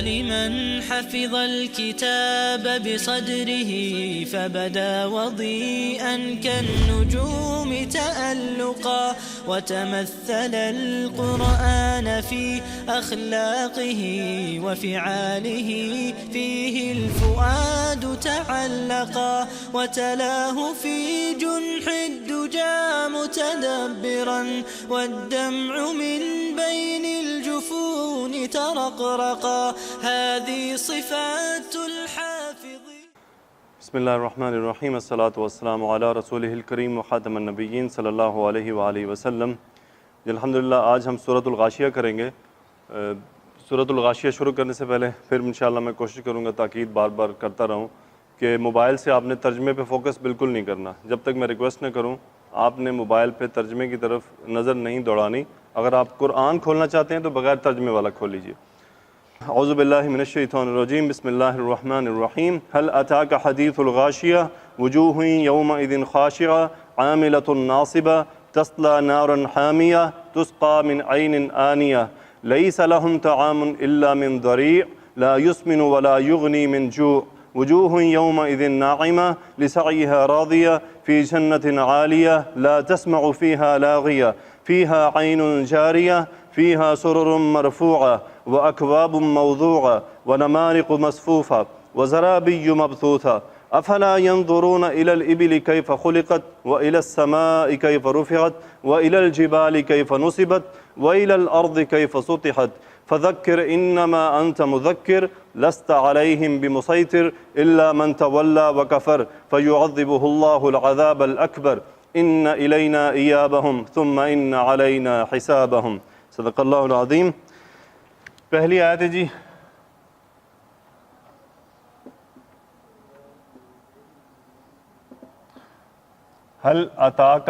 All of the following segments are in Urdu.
لمن حفظ الكتاب بصدره فبدا وضيئا كالنجوم تألقا وتمثل القرآن في أخلاقه وفعاله فيه الفؤاد تعلقا وتلاه في جنح الدجى متدبرا والدمع من بين الجفون ترقرقا هذه صفات الحافظ. بسم اللہ الرحمن الرحیم، الصلاۃ والسلام علی رسولہ الکریم وخاتم النبیین صلی اللہ علیہ وآلہ وسلم. الحمدللہ آج ہم سورۃ الغاشیہ کریں گے. سورۃ الغاشیہ شروع کرنے سے پہلے پھر انشاءاللہ میں کوشش کروں گا تاکید بار بار کرتا رہوں کہ موبائل سے آپ نے ترجمے پہ فوکس بالکل نہیں کرنا. جب تک میں ریکویسٹ نہ کروں آپ نے موبائل پہ ترجمے کی طرف نظر نہیں دوڑانی. اگر آپ قرآن کھولنا چاہتے ہیں تو بغیر ترجمے والا کھول لیجئے. اعوذ باللہ من الشیطان الرجیم، بسم اللہ الرحمن الرحیم. هل اتاک حدیث الغاشیہ وجوہ یومئذ خاشعہ عاملۃ ناصبہ تصلی نارا حامیہ تسقى من عین آنیہ لیس لهم طعام الا من ضریع لا يسمن ولا یغنی من جوع وجوہ یومئذ ناعمہ لسعیها راضیہ فی جنت عالیہ لا تسمع فیہا لاغیہ فیہا عین جاریہ فیہا سرر مرفوعہ وأكواب موضوعة ونمارق مصفوفة وزرابي مبثوثة أفلا ينظرون إلى الإبل كيف خلقت وإلى السماء كيف رفعت وإلى الجبال كيف نصبت وإلى الأرض كيف سطحت فذكر إنما أنت مذكر لست عليهم بمسيطر إلا من تولى وكفر فيعذبه الله العذاب الأكبر إن إلينا إيابهم ثم إن علينا حسابهم. صدق اللہ العظیم. پہلی آیت ہے جی هل اتاک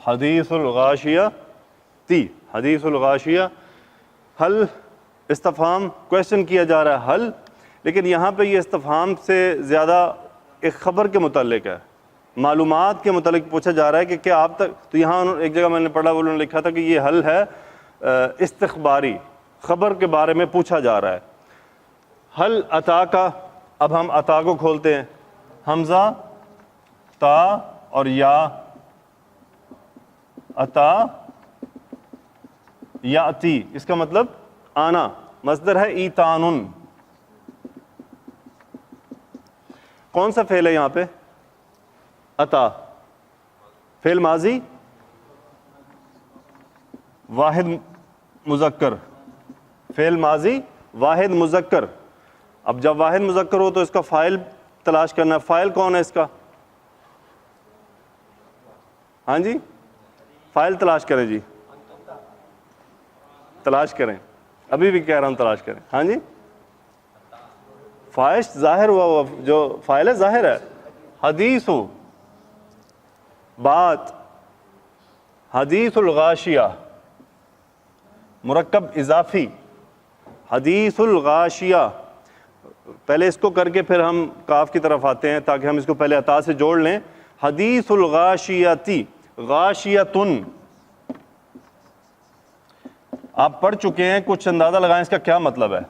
حدیث الغاشیہ تی. حدیث الغاشیہ حل استفہام کویشچن کیا جا رہا ہے حل، لیکن یہاں پہ یہ استفہام سے زیادہ ایک خبر کے متعلق ہے، معلومات کے متعلق پوچھا جا رہا ہے کہ کیا آپ تک. تو یہاں ایک جگہ میں نے پڑھا انہوں نے لکھا تھا کہ یہ حل ہے استخباری، خبر کے بارے میں پوچھا جا رہا ہے. حل عطا کا، اب ہم عطا کو کھولتے ہیں. حمزہ تا اور یا، عطا یاتی، اس کا مطلب آنا. مصدر ہے ایتانن. کون سا فعل ہے یہاں پہ؟ عطا. فعل ماضی واحد مذکر. فعل ماضی واحد مذکر. اب جب واحد مذکر ہو تو اس کا فاعل تلاش کرنا ہے. فاعل کون ہے اس کا؟ ہاں جی، فاعل تلاش کریں جی، تلاش کریں. ابھی بھی کہہ رہا ہوں تلاش کریں. ہاں جی، فاعل ظاہر ہوا، جو فاعل ہے ظاہر ہے. حدیث ہو بات، حدیث الغاشیہ مرکب اضافی. حدیث الغاشیہ، پہلے اس کو کر کے پھر ہم کاف کی طرف آتے ہیں تاکہ ہم اس کو پہلے عطا سے جوڑ لیں. حدیث الغاشیتی، غاشیتن آپ پڑھ چکے ہیں، کچھ اندازہ لگائیں اس کا کیا مطلب ہے.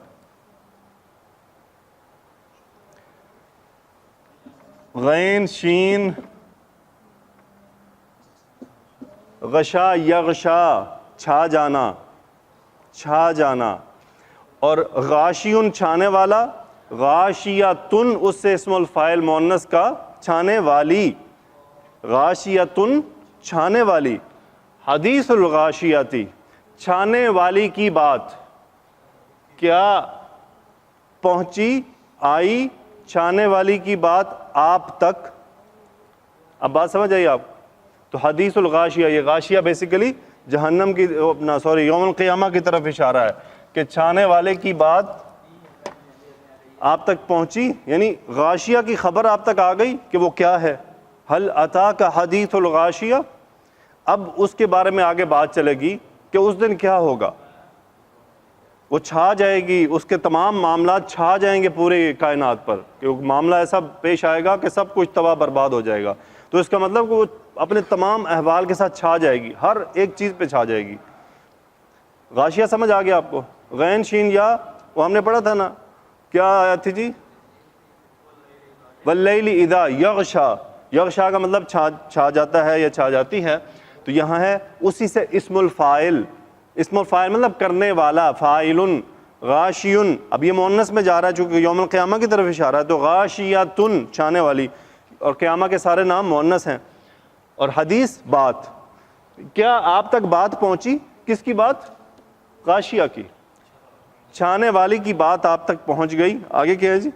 غین شین غشا یغشا، چھا جانا، چھا جانا. اور غاشیون چھانے والا، غاشیتن اس سے اسم الفاعل مؤنث کا چھانے والی، غاشیتن چھانے والی. حدیث الغاشیاتی، چھانے والی کی بات. کیا پہنچی، آئی چھانے والی کی بات آپ تک. اب بات سمجھ آئی آپ؟ تو حدیث الغاشیہ، یہ غاشیہ بیسیکلی جہنم کی یوم القیامہ کی طرف اشارہ ہے کہ چھانے والے کی بات آپ تک پہنچی، یعنی غاشیہ کی خبر آپ تک آ گئی کہ وہ کیا ہے. حل اتاک حدیث الغاشیہ. اب اس کے بارے میں آگے بات چلے گی کہ اس دن کیا ہوگا. وہ چھا جائے گی، اس کے تمام معاملات چھا جائیں گے پورے کائنات پر، کہ وہ معاملہ ایسا پیش آئے گا کہ سب کچھ تباہ برباد ہو جائے گا. تو اس کا مطلب کہ وہ اپنے تمام احوال کے ساتھ چھا جائے گی، ہر ایک چیز پہ چھا جائے گی. غاشیہ سمجھ آ گیا آپ کو؟ غین شین یا، وہ ہم نے پڑھا تھا نا، کیا آیت تھی جی؟ واللیل اذا یغشا. یغشا کا مطلب چھا جاتا ہے یا چھا جاتی ہے. تو یہاں ہے اسی سے اسم الفاعل. اسم الفاعل مطلب کرنے والا، فاعل، غاشیٌ. اب یہ مؤنث میں جا رہا ہے چونکہ یوم القیامہ کی طرف اشارہ ہے، تو غاشیۃٌ چھانے والی، اور قیامہ کے سارے نام مؤنث ہیں. اور حدیث بات، کیا آپ تک بات پہنچی؟ کس کی بات؟ غاشیہ کی، چھانے والی کی بات آپ تک پہنچ گئی. آگے کیا ہے جی؟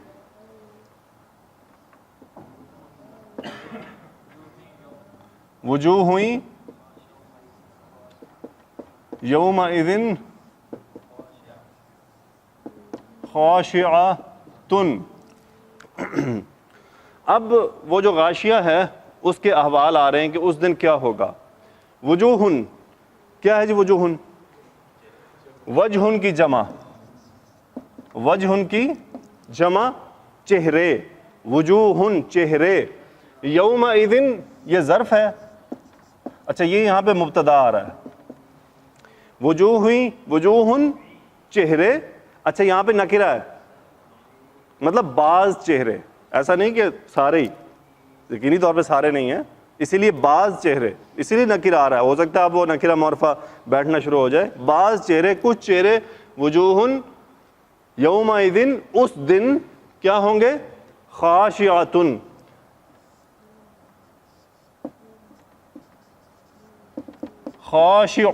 وجوہ ہوئی یومئذ خاشعۃ. اب وہ جو غاشیہ ہے اس کے احوال آ رہے ہیں کہ اس دن کیا ہوگا. وجوہ کیا ہے جی؟ وجوہ وجہ کی جمع، وجہ کی جمع چہرے، وجوہ چہرے. یومئذ یہ ظرف ہے. اچھا یہ یہاں پہ مبتدا آ رہا ہے، وجوہ ہوئی، وجوہ چہرے. اچھا یہاں پہ نکرہ ہے، مطلب بعض چہرے، ایسا نہیں کہ سارے ہی، یقینی طور پہ سارے نہیں ہیں، اسی لیے بعض چہرے، اسی لیے نکرہ آ رہا ہے. ہو سکتا ہے اب وہ نکرہ معرفہ بیٹھنا شروع ہو جائے. بعض چہرے، کچھ چہرے، وجوہ یومئذ اس دن کیا ہوں گے؟ خاشعۃ. خاشع،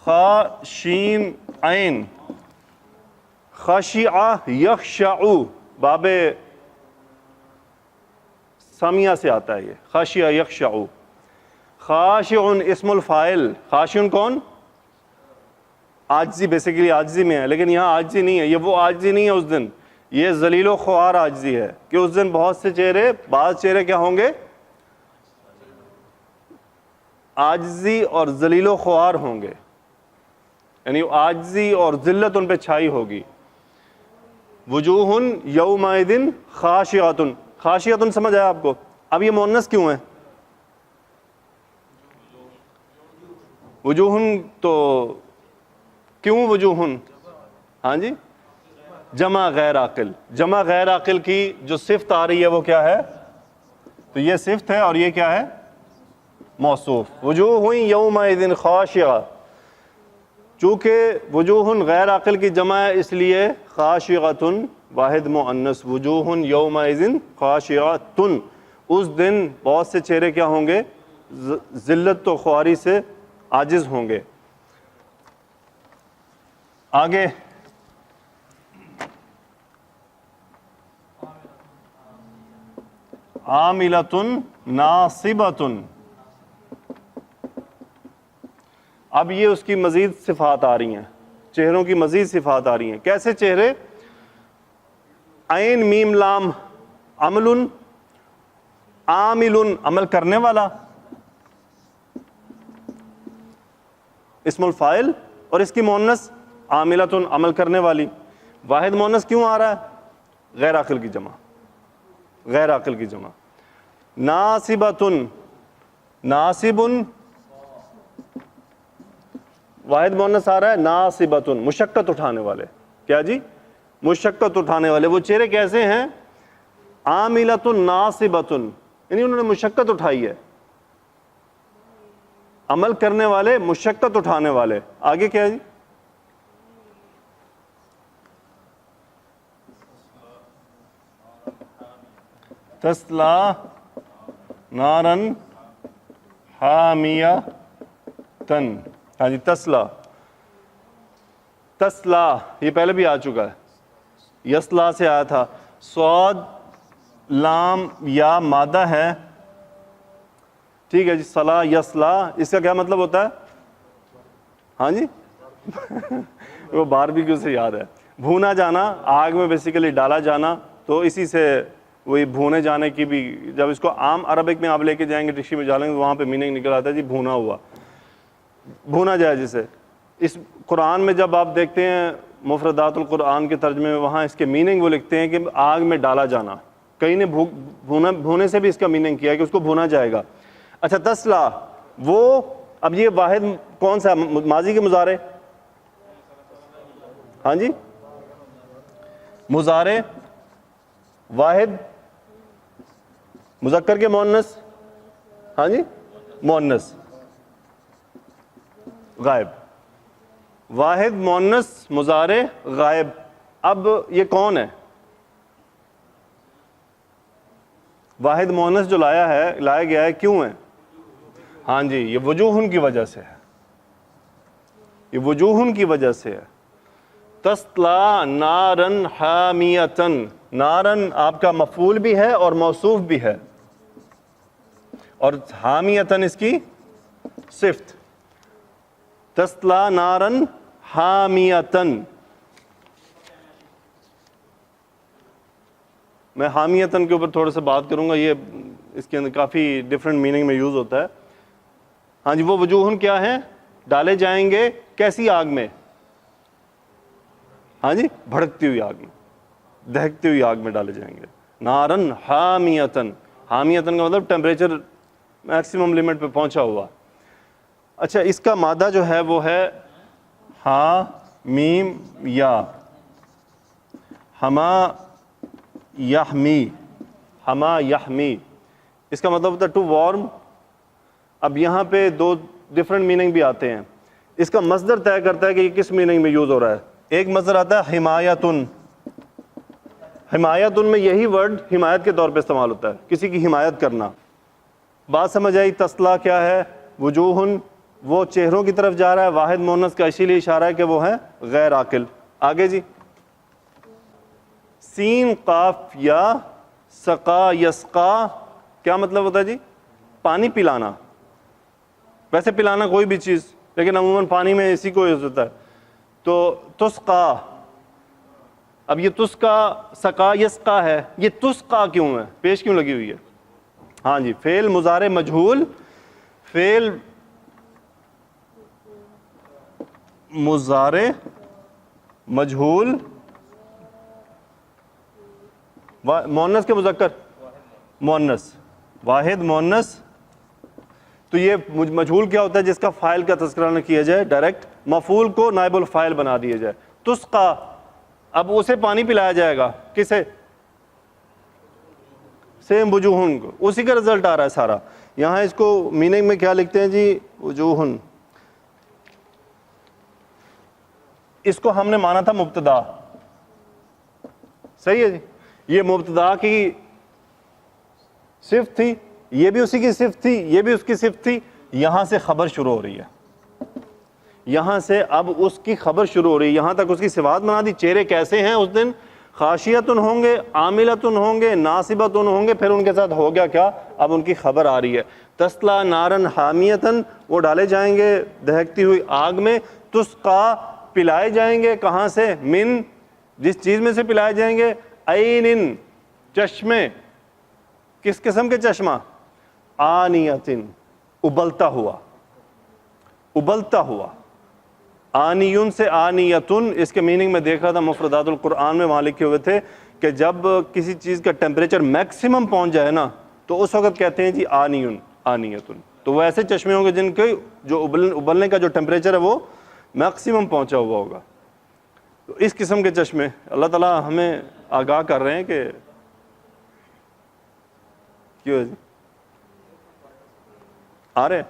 خاشین عین، خشع یخشع، باب سامیہ سے آتا ہے یہ، خشع یخشع. خاشع اسم الفاعل. خاشع کون؟ عاجزی، بیسیکلی عاجزی میں ہے، لیکن یہاں عاجزی نہیں ہے، یہ وہ عاجزی نہیں ہے اس دن، یہ ذلیل و خوار عاجزی ہے کہ اس دن بہت سے چہرے، بعض چہرے کیا ہوں گے؟ عاجزی اور ذلیل و خوار ہوں گے، یعنی عاجزی اور ذلت ان پہ چھائی ہوگی. وجوہ یومئذ خاشعۃ. خاشعۃ سمجھ آیا آپ کو؟ اب یہ مؤنث کیوں ہے؟ وجوہ تو کیوں وجوہ؟ ہاں جی، جمع غیر عاقل. جمع غیر عاقل کی جو صفت آ رہی ہے وہ کیا ہے؟ تو یہ صفت ہے اور یہ کیا ہے؟ موصوف. وجوہ یومئذ خاشعہ. چونکہ وجوہ غیر عاقل کی جمع ہے اس لیے خاشعۃ واحد مؤنث. وجوہ یومئذ خاشعۃ. اس دن بہت سے چہرے کیا ہوں گے؟ ذلت و خواری سے عاجز ہوں گے. آگے عاملۃ ناصبۃ. اب یہ اس کی مزید صفات آ رہی ہیں، چہروں کی مزید صفات آ رہی ہیں. کیسے چہرے؟ عین میم لام، عمل، عامل عمل کرنے والا، اسم الفاعل، اور اس کی مؤنث عاملۃ عمل کرنے والی. واحد مؤنث کیوں آ رہا ہے؟ غیر عاقل کی جمع، غیر عاقل کی جمع. ناصبۃ، ناصب واحد مؤنث آ رہا ہے. ناصبۃ مشقت اٹھانے والے. کیا جی؟ مشقت اٹھانے والے. وہ چہرے کیسے ہیں؟ عاملۃ ناصبۃ، یعنی انہوں نے مشقت اٹھائی ہے، عمل کرنے والے، مشقت اٹھانے والے. آگے کیا ہے جی؟ تسلا نارن حامیتن. ہاں جی، تسلا، تسلا یہ پہلے بھی آ چکا ہے، یسلا سے آیا تھا. صاد لام یا مادہ ہے، ٹھیک ہے جی. صلا یسلا، اس کا کیا مطلب ہوتا ہے؟ ہاں جی وہ باربیکیو سے یاد ہے، بھونا جانا، آگ میں بیسیکلی ڈالا جانا. تو اسی سے وہی بھونے جانے کی بھی، جب اس کو عام عربک میں آپ لے کے جائیں گے ڈکشنری میں ڈالیں گے، وہاں پہ میننگ نکل آتا ہے جی بھونا ہوا، بھونا جائے جسے. اس قرآن میں جب آپ دیکھتے ہیں مفردات القرآن کے ترجمے میں، وہاں اس کے میننگ وہ لکھتے ہیں کہ آگ میں ڈالا جانا. کئی نے بھونے سے بھی اس کا میننگ کیا ہے کہ اس کو بھونا جائے گا. اچھا تسلا، وہ اب یہ واحد کون سا ماضی کے مضارع؟ ہاں جی، مضارع واحد مذکر کے مؤنث، ہاں جی مؤنث غائب، واحد مؤنث مضارع غائب. اب یہ کون ہے؟ واحد مؤنث جو لایا گیا ہے، کیوں ہے؟ ہاں جی، یہ وجوہن کی وجہ سے ہے، یہ وجوہن کی وجہ سے ہے. تسلا نارن حامیتن، نارن آپ کا مفعول بھی ہے اور موصوف بھی ہے، اور حامیتن اس کی صفت. تسلا نارن حامیتن، میں حامیتن کے اوپر تھوڑا سا بات کروں گا، یہ اس کے اندر کافی ڈفرینٹ میننگ میں یوز ہوتا ہے. ہاں جی، وہ وجوہن کیا ہیں؟ ڈالے جائیں گے کیسی آگ میں؟ ہاں جی، بھڑکتی ہوئی آگ میں، دہکتی ہوئی آگ میں ڈالے جائیں گے. نارن حامیتن، حامیتن کا مطلب ٹیمپریچر میکسیمم لمٹ پہ پہنچا ہوا. اچھا، اس کا مادہ جو ہے وہ ہے ہا میم یا، ہما یحمی، ہما یحمی. اس کا مطلب ہوتا ہے ٹو وارم. اب یہاں پہ دو ڈفرینٹ میننگ بھی آتے ہیں. اس کا مصدر طے کرتا ہے کہ یہ کس میننگ میں یوز ہو رہا ہے. ایک مصدر آتا ہے حمایتن، حمایتن میں یہی ورڈ حمایت کے طور پہ استعمال ہوتا ہے، کسی کی حمایت کرنا. بات سمجھ آئی؟ تسلا کیا ہے؟ وجوہن، وہ چہروں کی طرف جا رہا ہے، واحد مؤنث کا اسی لیے اشارہ ہے کہ وہ ہے غیر عاقل. آگے جی، سین قاف یا، سقا یسقا، کیا مطلب ہوتا ہے جی؟ پانی پلانا. ویسے پلانا کوئی بھی چیز، لیکن عموماً پانی میں اسی کو یوز ہوتا ہے. تو تسقا، اب یہ تسقا سقا یسقا ہے، یہ تسقا کیوں ہے؟ پیش کیوں لگی ہوئی ہے؟ ہاں جی، فعل مضارع مجہول، فعل مضارع مجہول، مؤنث کے مذکر مؤنث، واحد مؤنث. تو یہ مجہول کیا ہوتا ہے؟ جس کا فاعل کا تذکرہ نہ کیا جائے، ڈائریکٹ مفعول کو نائب الفاعل بنا دیا جائے. تسقا، اب اسے پانی پلایا جائے گا، کسے؟ سیم وجوہن کو، اسی کا رزلٹ آ رہا ہے سارا. یہاں اس کو میننگ میں کیا لکھتے ہیں جی؟ وجوہن. اس کو ہم نے مانا تھا مبتدا، صحیح ہے جی. یہ مبتدا کی صفت تھی، یہ بھی اسی کی صفت تھی، یہ بھی اس کی صفت تھی. یہاں سے خبر شروع ہو رہی ہے، یہاں سے اب اس کی خبر شروع ہو رہی ہے. یہاں تک اس کی صفات بنا دی. چہرے کیسے ہیں اس دن؟ خاشیتن ہوں گے، عاملتن ہوں گے، ناصبتن ہوں گے. پھر ان کے ساتھ ہو گیا کیا؟ اب ان کی خبر آ رہی ہے. تسلا نارن حامیتن، وہ ڈالے جائیں گے دہکتی ہوئی آگ میں. تسقا، پلائے جائیں گے کہاں سے؟ من، جس چیز میں سے پلائے جائیں گے. عین، چشمے. کس قسم کے چشمہ؟ آنیتن، ابلتا ہوا، ابلتا ہوا. آنیون سے آنیتن، اس کے میننگ میں دیکھ رہا تھا مفردات القرآن میں، وہاں لکھے ہوئے تھے کہ جب کسی چیز کا ٹیمپریچر میکسیمم پہنچ جائے نا، تو اس وقت کہتے ہیں جی آنیون، آنیتن. تو وہ ایسے چشمے ہوں گے جن کے جو ابلنے کا جو ٹیمپریچر ہے وہ میکسیمم پہنچا ہوا ہوگا. تو اس قسم کے چشمے اللہ تعالیٰ ہمیں آگاہ کر رہے ہیں کہ کیوں جی آ رہے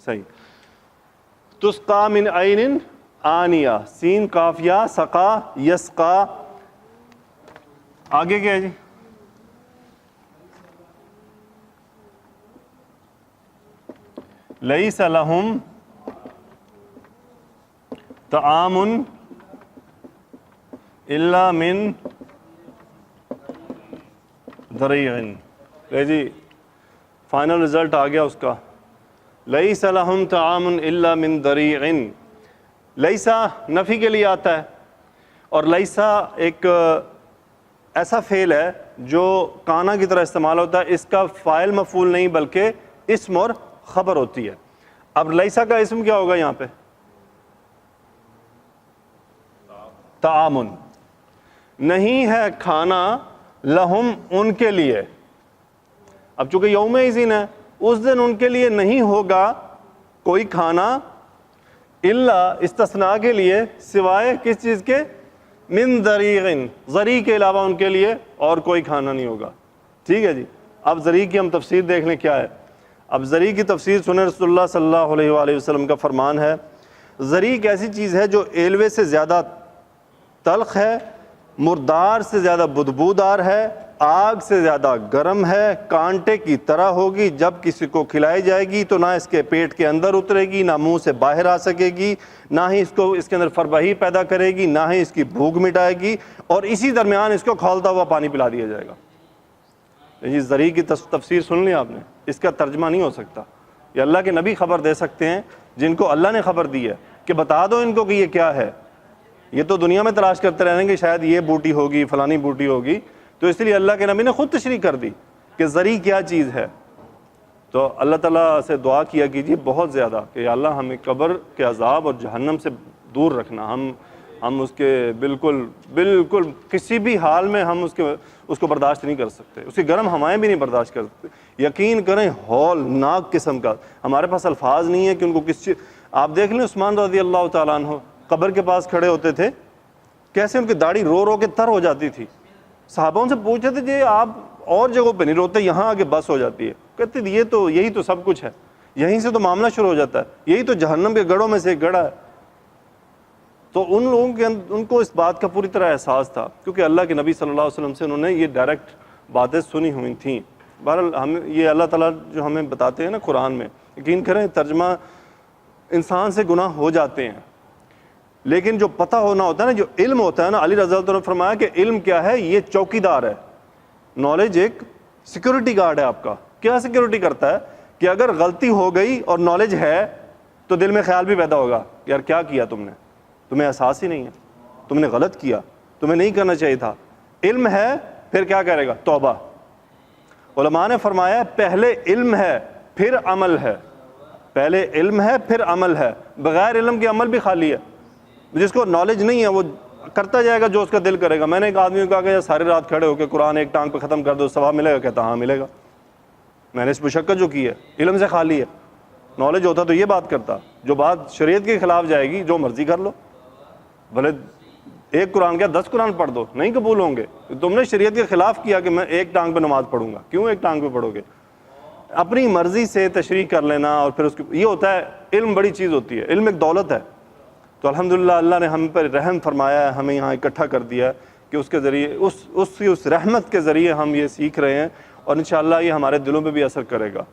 صحیح. تسقا من عین آنیہ، سین قافیہ، سقا یسقا. آگے کیا ہے جی؟ لیس لہم طعام الا من ضریع. جی فائنل رزلٹ آ گیا اس کا. لیس لہم طعام الا من ضریع. لیسا نفی کے لیے آتا ہے، اور لیسا ایک ایسا فعل ہے جو کانا کی طرح استعمال ہوتا ہے. اس کا فاعل مفعول نہیں بلکہ اسم اور خبر ہوتی ہے. اب لیسا کا اسم کیا ہوگا یہاں پہ؟ تعامن. نہیں ہے کھانا لہم ان کے لیے. اب چونکہ یوم اذن ہے اس دن ان کے لیے نہیں ہوگا کوئی کھانا، الا استثناء کے لیے، سوائے کس چیز کے؟ من ضریع، ضریع کے علاوہ ان کے لیے اور کوئی کھانا نہیں ہوگا. ٹھیک ہے جی. اب ضریع کی ہم تفسیر دیکھ لیں کیا ہے. اب ضریع کی تفسیر سنیں. رسول اللہ صلی اللہ علیہ وآلہ وسلم کا فرمان ہے ضریع ایک ایسی چیز ہے جو ایلوے سے زیادہ تلخ ہے، مردار سے زیادہ بدبودار ہے، آگ سے زیادہ گرم ہے، کانٹے کی طرح ہوگی. جب کسی کو کھلائی جائے گی تو نہ اس کے پیٹ کے اندر اترے گی، نہ منہ سے باہر آ سکے گی، نہ ہی اس کے اندر فربہی پیدا کرے گی، نہ ہی اس کی بھوک مٹائے گی، اور اسی درمیان اس کو کھولتا ہوا پانی پلا دیا جائے گا. یہ ضریع کی تفسیر سن لی آپ نے. اس کا ترجمہ نہیں ہو سکتا. یہ اللہ کے نبی خبر دے سکتے ہیں جن کو اللہ نے خبر دی ہے کہ بتا دو ان کو کہ یہ کیا ہے. یہ تو دنیا میں تلاش کرتے رہیں کہ شاید یہ بوٹی ہوگی، فلانی بوٹی ہوگی. تو اس لیے اللہ کے نبی نے خود تشریح کر دی کہ ضریع کیا چیز ہے. تو اللہ تعالیٰ سے دعا کیا کیجیے بہت زیادہ کہ یا اللہ ہمیں قبر کے عذاب اور جہنم سے دور رکھنا. ہم اس کے بالکل کسی بھی حال میں ہم اس کو برداشت نہیں کر سکتے. اس کی گرم ہوائیں بھی نہیں برداشت کر سکتے. یقین کریں ہولناک قسم کا. ہمارے پاس الفاظ نہیں ہے کہ ان کو کس چیز. آپ دیکھ لیں عثمان رضی اللہ تعالیٰ عنہ قبر کے پاس کھڑے ہوتے تھے، کیسے ان کی داڑھی رو رو کے تر ہو جاتی تھی. صحابہ ان سے پوچھتے تھے جی آپ اور جگہوں پہ نہیں روتے، یہاں آگے بس ہو جاتی ہے. کہتے یہی تو سب کچھ ہے، یہیں سے تو معاملہ شروع ہو جاتا ہے، یہی تو جہنم کے گڑھوں میں سے ایک گڑھا ہے. تو ان لوگوں کے ان کو اس بات کا پوری طرح احساس تھا کیونکہ اللہ کے نبی صلی اللہ علیہ وسلم سے انہوں نے یہ ڈائریکٹ باتیں سنی ہوئی تھیں. بہرحال ہم یہ اللہ تعالیٰ جو ہمیں بتاتے ہیں نا قرآن میں، یقین کریں ترجمہ انسان سے گناہ ہو جاتے ہیں، لیکن جو پتہ ہونا ہوتا ہے نا، جو علم ہوتا ہے نا، علی رضی اللہ عنہ نے فرمایا کہ علم کیا ہے؟ یہ چوکی دار ہے. نالج ایک سیکورٹی گارڈ ہے آپ کا. کیا سیکورٹی کرتا ہے کہ اگر غلطی ہو گئی اور نالج ہے تو دل میں خیال بھی پیدا ہوگا یار کیا کیا تم نے، تمہیں احساس ہی نہیں ہے، تم نے غلط کیا، تمہیں نہیں کرنا چاہیے تھا. علم ہے پھر کیا کرے گا؟ توبہ. علماء نے فرمایا پہلے علم ہے پھر عمل ہے. پہلے علم ہے پھر عمل ہے. بغیر علم کے عمل بھی خالی ہے. جس کو نالج نہیں ہے وہ کرتا جائے گا جو اس کا دل کرے گا. میں نے ایک آدمی کو کہا کہ ساری رات کھڑے ہو کے قرآن ایک ٹانگ پہ ختم کر دو، ثواب ملے گا؟ کہتا ہاں ملے گا. میں نے اس مشقت جو کی ہے علم سے خالی ہے. نالج ہوتا تو یہ بات کرتا. جو بات شریعت کے خلاف جائے گی جو مرضی کر لو، بھلے ایک قرآن کیا 10 قرآن پڑھ دو، نہیں قبول ہوں گے. تم نے شریعت کے خلاف کیا کہ میں ایک ٹانگ پہ نماز پڑھوں گا. کیوں ایک ٹانگ پہ پڑھو گے؟ اپنی مرضی سے تشریح کر لینا. اور پھر یہ ہوتا ہے علم بڑی چیز ہوتی ہے، علم ایک دولت ہے. تو الحمدللہ اللہ نے ہم پر رحم فرمایا ہے، ہمیں یہاں اکٹھا کر دیا ہے کہ اس کے ذریعے اس رحمت کے ذریعے ہم یہ سیکھ رہے ہیں، اور انشاءاللہ یہ ہمارے دلوں پہ بھی اثر کرے گا.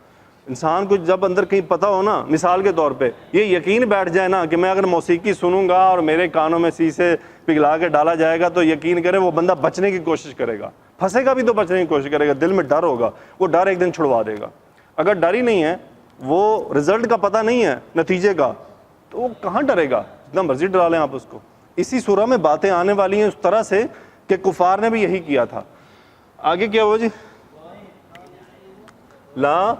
انسان کو جب اندر کہیں پتہ ہو نا، مثال کے طور پہ یہ یقین بیٹھ جائے نا کہ میں اگر موسیقی سنوں گا اور میرے کانوں میں سیسے پگھلا کے ڈالا جائے گا تو یقین کرے وہ بندہ بچنے کی کوشش کرے گا. پھنسے گا بھی تو بچنے کی کوشش کرے گا. دل میں ڈر ہوگا، وہ ڈر ایک دن چھڑوا دے گا. اگر ڈر ہی نہیں ہے، وہ رزلٹ کا پتہ نہیں ہے نتیجے کا، تو وہ کہاں ڈرے گا؟ جتنا مرضی ڈرا لیں آپ اس کو. اسی سورہ میں باتیں آنے والی ہیں اس طرح سے کہ کفار نے بھی یہی کیا تھا. آگے کیا ہوا جی؟ لا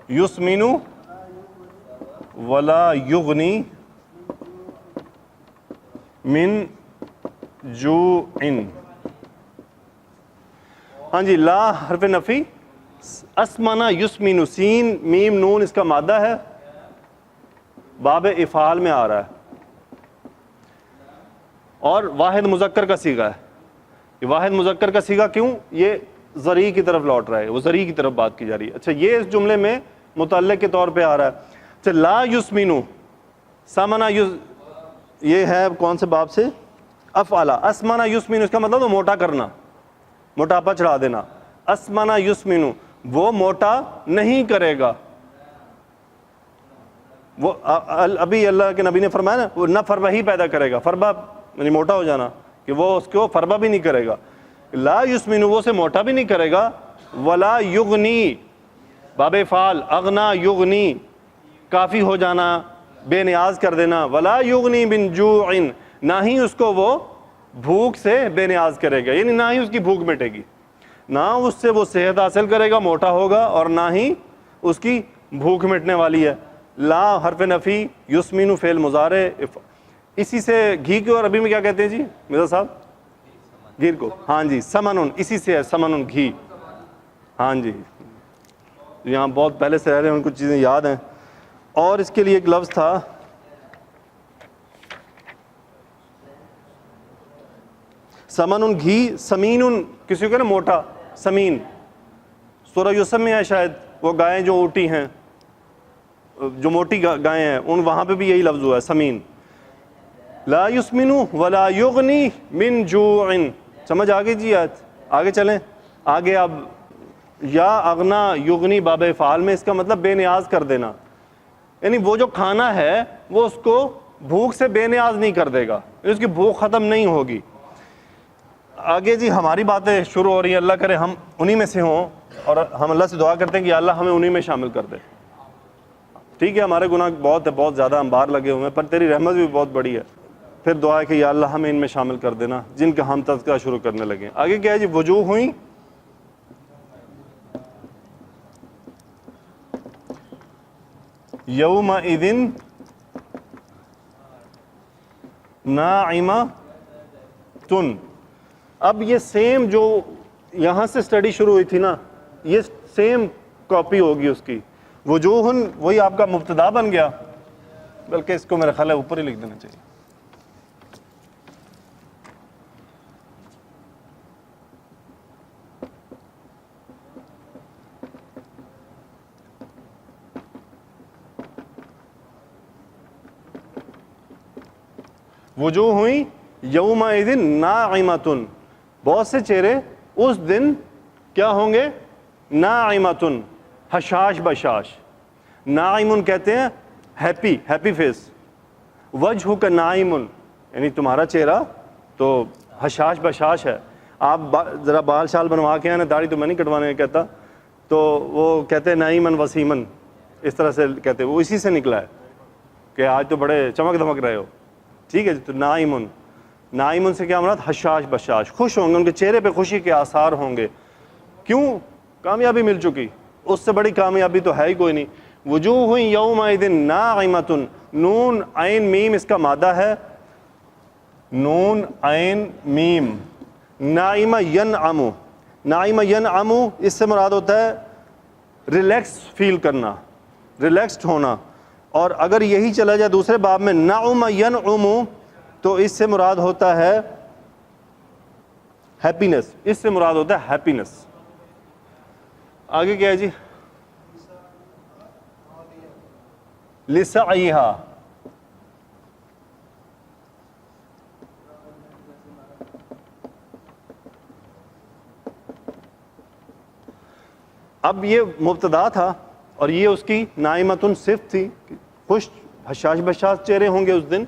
یسمنو ولا یغنی من جوع. ہاں جی، لا حرف نفی، اسمنا یسمنو، سین میم نون اس کا مادہ ہے، باب افعال میں آ رہا ہے، اور واحد مذکر کا صیغہ ہے. یہ واحد مذکر کا صیغہ کیوں؟ یہ ضریع کی طرف لوٹ رہا ہے، وہ ضریع کی طرف بات کی جا رہی ہے. اچھا یہ اس جملے میں متعلق کے طور پہ آ رہا ہے. اچھا لا یسمنو، سمنا یہ ہے کون سے باب سے؟ افعلا. اسمنا یسمنو اس کا مطلب موٹا کرنا، موٹاپا چڑھا دینا. اسمنا یسمنو، وہ موٹا نہیں کرے گا. وہ ابھی اللہ کے نبی نے فرمایا نا، وہ نہ فربہ ہی پیدا کرے گا. فربہ یعنی موٹا ہو جانا، کہ وہ اس کو فربہ بھی نہیں کرے گا. لا یسمنو، وہ سے موٹا بھی نہیں کرے گا. ولا یغنی، باب فعال، اغنا یغنی، کافی ہو جانا، بے نیاز کر دینا. ولا یغنی من جوع، نہ ہی اس کو وہ بھوک سے بے نیاز کرے گا، یعنی نہ ہی اس کی بھوک مٹے گی. نہ اس سے وہ صحت حاصل کرے گا، موٹا ہوگا، اور نہ ہی اس کی بھوک مٹنے والی ہے۔ لا حرف نفی، یسمین فعل مضارع، اسی سے گھی کو عربی میں کیا کہتے ہیں جی مرزا صاحب؟ گیر کو، ہاں جی سمن، اسی سے ہے سمن گھی، ہاں جی یہاں بہت پہلے سے رہ رہے ہیں، ان کو چیزیں یاد ہیں۔ اور اس کے لیے ایک لفظ تھا سمن گھی، سمین کسی کو نا موٹا، سمین سورہ یوسف میں ہے شاید، وہ گائیں جو اونٹی ہیں، جو موٹی گائیں ہیں، ان وہاں پہ بھی یہی لفظ ہوا ہے سمین۔ لا یسمن ولا یغنی من جوع، سمجھ آگے جی؟ آگے چلیں آگے۔ اب یا اغنا یغنی باب فعال میں اس کا مطلب بے نیاز کر دینا، یعنی وہ جو کھانا ہے وہ اس کو بھوک سے بے نیاز نہیں کر دے گا، اس کی بھوک ختم نہیں ہوگی۔ آگے جی ہماری باتیں شروع ہو رہی ہیں، اللہ کرے ہم انہی میں سے ہوں، اور ہم اللہ سے دعا کرتے ہیں کہ یا اللہ ہمیں انہی میں شامل کر دے۔ ٹھیک ہے ہمارے گناہ بہت ہے، بہت زیادہ انبار لگے ہوئے ہیں، پر تیری رحمت بھی بہت بڑی ہے، پھر دعا ہے کہ یا اللہ ہمیں ان میں شامل کر دینا جن کا ہم تذکرہ شروع کرنے لگے۔ آگے کیا ہے جی؟ وجوہ ہوئی یومئذ ناعمۃ۔ اب یہ سیم جو یہاں سے سٹڈی شروع ہوئی تھی نا، یہ سیم کاپی ہوگی اس کی۔ وجوہ وہی آپ کا مبتدا بن گیا، بلکہ اس کو میرا خیال ہے اوپر ہی لکھ دینا چاہیے۔ وجوہ ہوئی یومئذ ناعمۃ، بہت سے چہرے اس دن کیا ہوں گے؟ ناعمۃ، حشاش بشاش۔ ناعم کہتے ہیں ہیپی، ہیپی فیس۔ وجہ کا ناعم، یعنی تمہارا چہرہ تو حشاش بشاش ہے۔ آپ ذرا بال شال بنوا کے آنا، داڑھی تو میں نہیں کٹوانے کہتا، تو وہ کہتے ہیں نعیمن وسیمن، اس طرح سے کہتے ہیں، وہ اسی سے نکلا ہے کہ آج تو بڑے چمک دمک رہے ہو۔ ٹھیک ہے جی، تو نائمن، نائمن سے کیا مراد؟ حشاش بشاش، خوش ہوں گے، ان کے چہرے پہ خوشی کے آثار ہوں گے۔ کیوں؟ کامیابی مل چکی، اس سے بڑی کامیابی تو ہے ہی کوئی نہیں۔ وجوہ یومئذ ناعمۃ، نون عین میم اس کا مادہ ہے، نون عین میم۔ ناعمہ ینعم، ناعمہ ینعم اس سے مراد ہوتا ہے ریلیکس فیل کرنا، ریلیکسڈ ہونا۔ اور اگر یہی چلا جائے دوسرے باب میں نعم ینعم، تو اس سے مراد ہوتا ہے ہیپینس، اس سے مراد ہوتا ہے ہیپینس۔ آگے کیا ہے جی؟ لسعیہا، اب یہ مبتدا تھا اور یہ اس کی نائمتن صفت تھی، خوش حشاش بشاش چہرے ہوں گے اس دن۔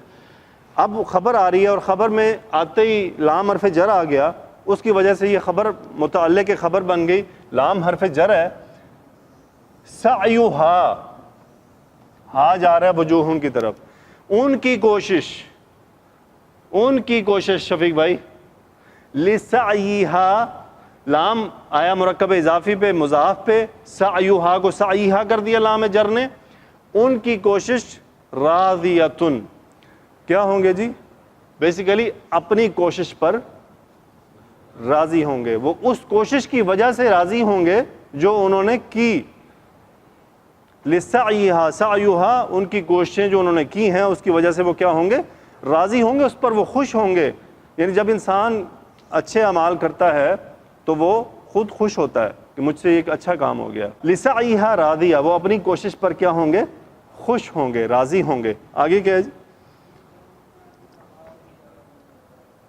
اب خبر آ رہی ہے، اور خبر میں آتے ہی لام حرف جر آ گیا، اس کی وجہ سے یہ خبر متعلق خبر بن گئی، لام حرف جر ہے۔ سعیہا، ہا جا رہا ہے وجوہن کی طرف، ان کی کوشش، ان کی کوشش شفیق بھائی، لسعیہا، لام آیا مرکب اضافی پہ، مضاف پہ، سعیہا کو سعیہا کر دیا لام جر نے۔ ان کی کوشش راضیتن، کیا ہوں گے جی؟ بیسیکلی اپنی کوشش پر راضی ہوں گے، وہ اس کوشش کی وجہ سے راضی ہوں گے جو انہوں نے کی۔ لسعیہا، سعیہا، ان کی کوششیں جو انہوں نے کی ہیں اس کی وجہ سے وہ کیا ہوں گے؟ راضی ہوں گے، اس پر وہ خوش ہوں گے۔ یعنی جب انسان اچھے اعمال کرتا ہے تو وہ خود خوش ہوتا ہے کہ مجھ سے ایک اچھا کام ہو گیا۔ لسعیہا راضیہ، وہ اپنی کوشش پر کیا ہوں گے؟ خوش ہوں گے، راضی ہوں گے۔ آگے کیا ہے جی؟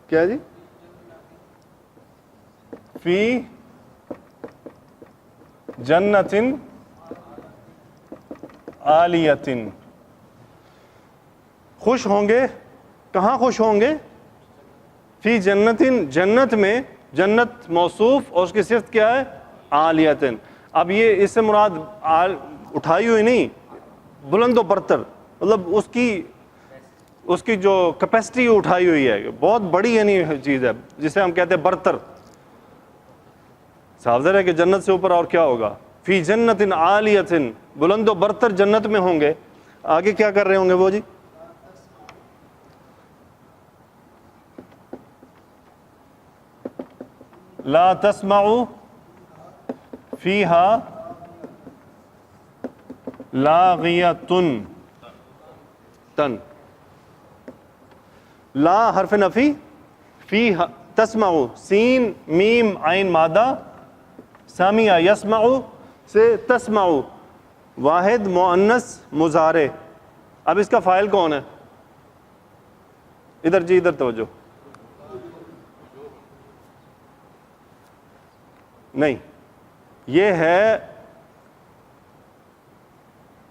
کیا ہے جی؟ فی جنت عالیۃ، خوش ہوں گے، کہاں خوش ہوں گے؟ فی جنت، جنت میں، جنت موصوف اور اس کی صفت کیا ہے؟ عالیۃ۔ اب یہ اس سے مراد اٹھائی ہوئی نہیں، بلند و برتر، مطلب اس کی جو کیپیسٹی اٹھائی ہوئی ہے، بہت بڑی یعنی چیز ہے جسے ہم کہتے ہیں برتر۔ صاف ظاہر ہے کہ جنت سے اوپر اور کیا ہوگا؟ فی جنت عالیۃ، بلند و برتر جنت میں ہوں گے. آگے کیا کر رہے ہوں گے وہ جی؟ لا تسمع فیہا لاغیۃ تن. لا حرف نفی، فی تسمع سین میم عین مادہ، سامع یسمع سے تسمع واحد مؤنث مضارع. اب اس کا فاعل کون ہے؟ ادھر جی، ادھر توجہ. نہیں، یہ ہے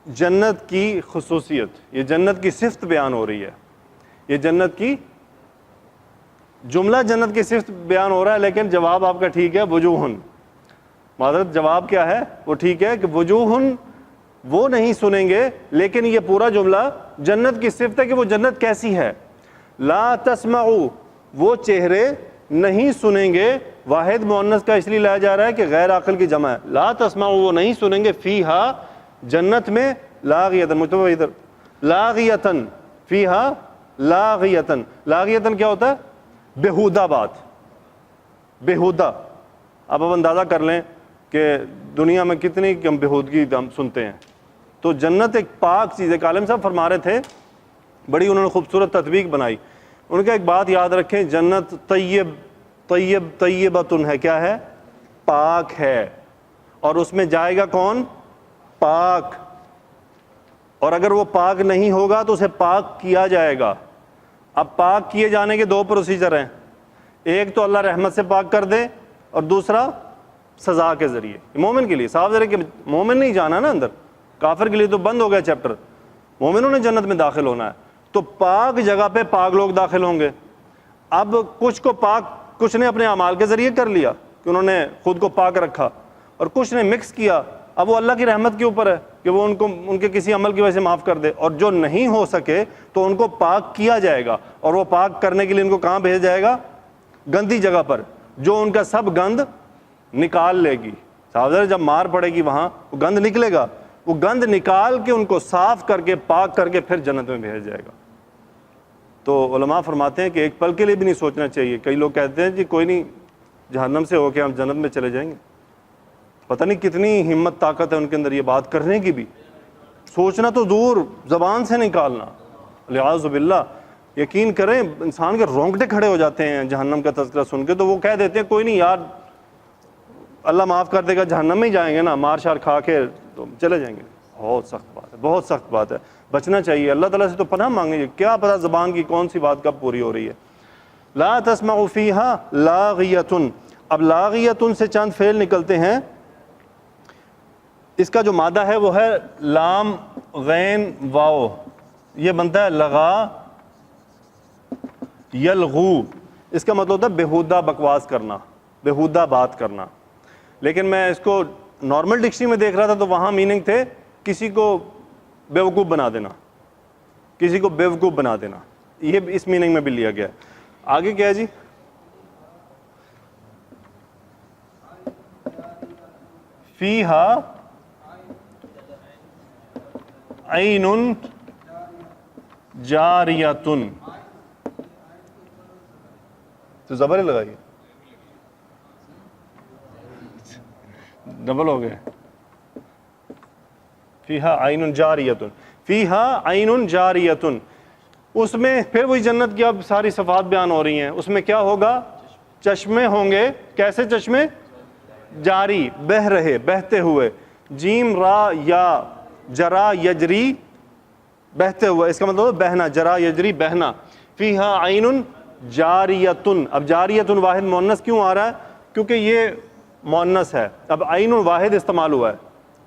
جنت کی خصوصیت، یہ جنت کی صفت بیان ہو رہی ہے. یہ جنت کی جملہ جنت کی صفت بیان ہو رہا ہے، لیکن جواب آپ کا ٹھیک ہے وجوہن. معذرت، جواب کیا ہے؟ وہ ٹھیک ہے کہ وجوہن وہ نہیں سنیں گے، لیکن یہ پورا جملہ جنت کی صفت ہے کہ وہ جنت کیسی ہے. لا تسمعوا وہ چہرے نہیں سنیں گے، واحد مؤنث کا اس لیے لایا جا رہا ہے کہ غیر عاقل کی جمع ہے. لا تسمعوا وہ نہیں سنیں گے، فیہا جنت میں، لاغیتن مجتبہ ادھر، لاغیتن فیہا لاغیتن. لاغیتن کیا ہوتا ہے؟ بےہودہ بات، بےہودہ. اب اندازہ کر لیں کہ دنیا میں کتنی کم بےہودگی ہم سنتے ہیں. تو جنت ایک پاک چیز ہے. عالم صاحب فرما رہے تھے، بڑی انہوں نے خوبصورت تطبیق بنائی. ان کا ایک بات یاد رکھیں، جنت طیب طیب طیبتن ہے. کیا ہے؟ پاک ہے. اور اس میں جائے گا کون؟ پاک. اور اگر وہ پاک نہیں ہوگا تو اسے پاک کیا جائے گا. اب پاک کیے جانے کے دو پروسیجر ہیں، ایک تو اللہ رحمت سے پاک کر دے، اور دوسرا سزا کے ذریعے. مومن کے لیے صاف ذرا کہ مومن نہیں جانا نا اندر، کافر کے لیے تو بند ہو گیا چیپٹر. مومنوں نے جنت میں داخل ہونا ہے، تو پاک جگہ پہ پاک لوگ داخل ہوں گے. اب کچھ کو پاک، کچھ نے اپنے اعمال کے ذریعے کر لیا کہ انہوں نے خود کو پاک رکھا، اور کچھ نے مکس کیا. اب وہ اللہ کی رحمت کے اوپر ہے کہ وہ ان کو ان کے کسی عمل کی وجہ سے معاف کر دے. اور جو نہیں ہو سکے تو ان کو پاک کیا جائے گا، اور وہ پاک کرنے کے لیے ان کو کہاں بھیجا جائے گا؟ گندی جگہ پر، جو ان کا سب گند نکال لے گی. صاحب جب مار پڑے گی وہاں وہ گند نکلے گا، وہ گند نکال کے ان کو صاف کر کے پاک کر کے پھر جنت میں بھیج جائے گا. تو علماء فرماتے ہیں کہ ایک پل کے لیے بھی نہیں سوچنا چاہیے. کئی لوگ کہتے ہیں جی کوئی نہیں، جہنم سے ہو کے ہم جنت میں چلے جائیں گے. پتہ نہیں کتنی ہمت طاقت ہے ان کے اندر یہ بات کرنے کی بھی. سوچنا تو دور، زبان سے نکالنا، لعاذ باللہ. یقین کریں انسان کے رونگٹے کھڑے ہو جاتے ہیں جہنم کا تذکرہ سن کے. تو وہ کہہ دیتے ہیں کوئی نہیں یار، اللہ معاف کر دے گا، جہنم میں ہی جائیں گے نا، مار شار کھا کے تو چلے جائیں گے. بہت سخت بات ہے، بہت سخت بات ہے. بچنا چاہیے. اللہ تعالیٰ سے تو پناہ مانگیں، کیا پتہ زبان کی کون سی بات کب پوری ہو رہی ہے. لا تسمع فیہا لاغیۃ. اب لاغیۃ سے چند فعل نکلتے ہیں. اس کا جو مادہ ہے وہ ہے لام غین واو. یہ بنتا ہے لغا یلغو. اس کا مطلب ہوتا ہے بےہودہ بکواس کرنا، بےہودہ بات کرنا. لیکن میں اس کو نارمل ڈکشنری میں دیکھ رہا تھا تو وہاں میننگ تھے کسی کو بیوقوف بنا دینا، کسی کو بیوقوف بنا دینا. یہ اس میننگ میں بھی لیا گیا ہے. آگے کیا ہے جی؟ فیہا عین جاریۃ. تو زبر لگائیے، ڈبل ہو گئے. فیہا عین جاریۃ، فیہا عین جاریۃ. اس میں پھر وہی جنت کی اب ساری صفات بیان ہو رہی ہیں. اس میں کیا ہوگا؟ چشمے ہوں گے. کیسے چشمے؟ جاری، بہہ رہے، بہتے ہوئے. جیم را یا جرا یجری، بہتے ہوئے. اس کا مطلب بہنا، جرا یجری بہنا. فیہا عین جاریۃ. اب جاریۃ واحد مؤنث کیوں آ رہا ہے؟ کیونکہ یہ مؤنث ہے. اب عین واحد استعمال ہوا ہے،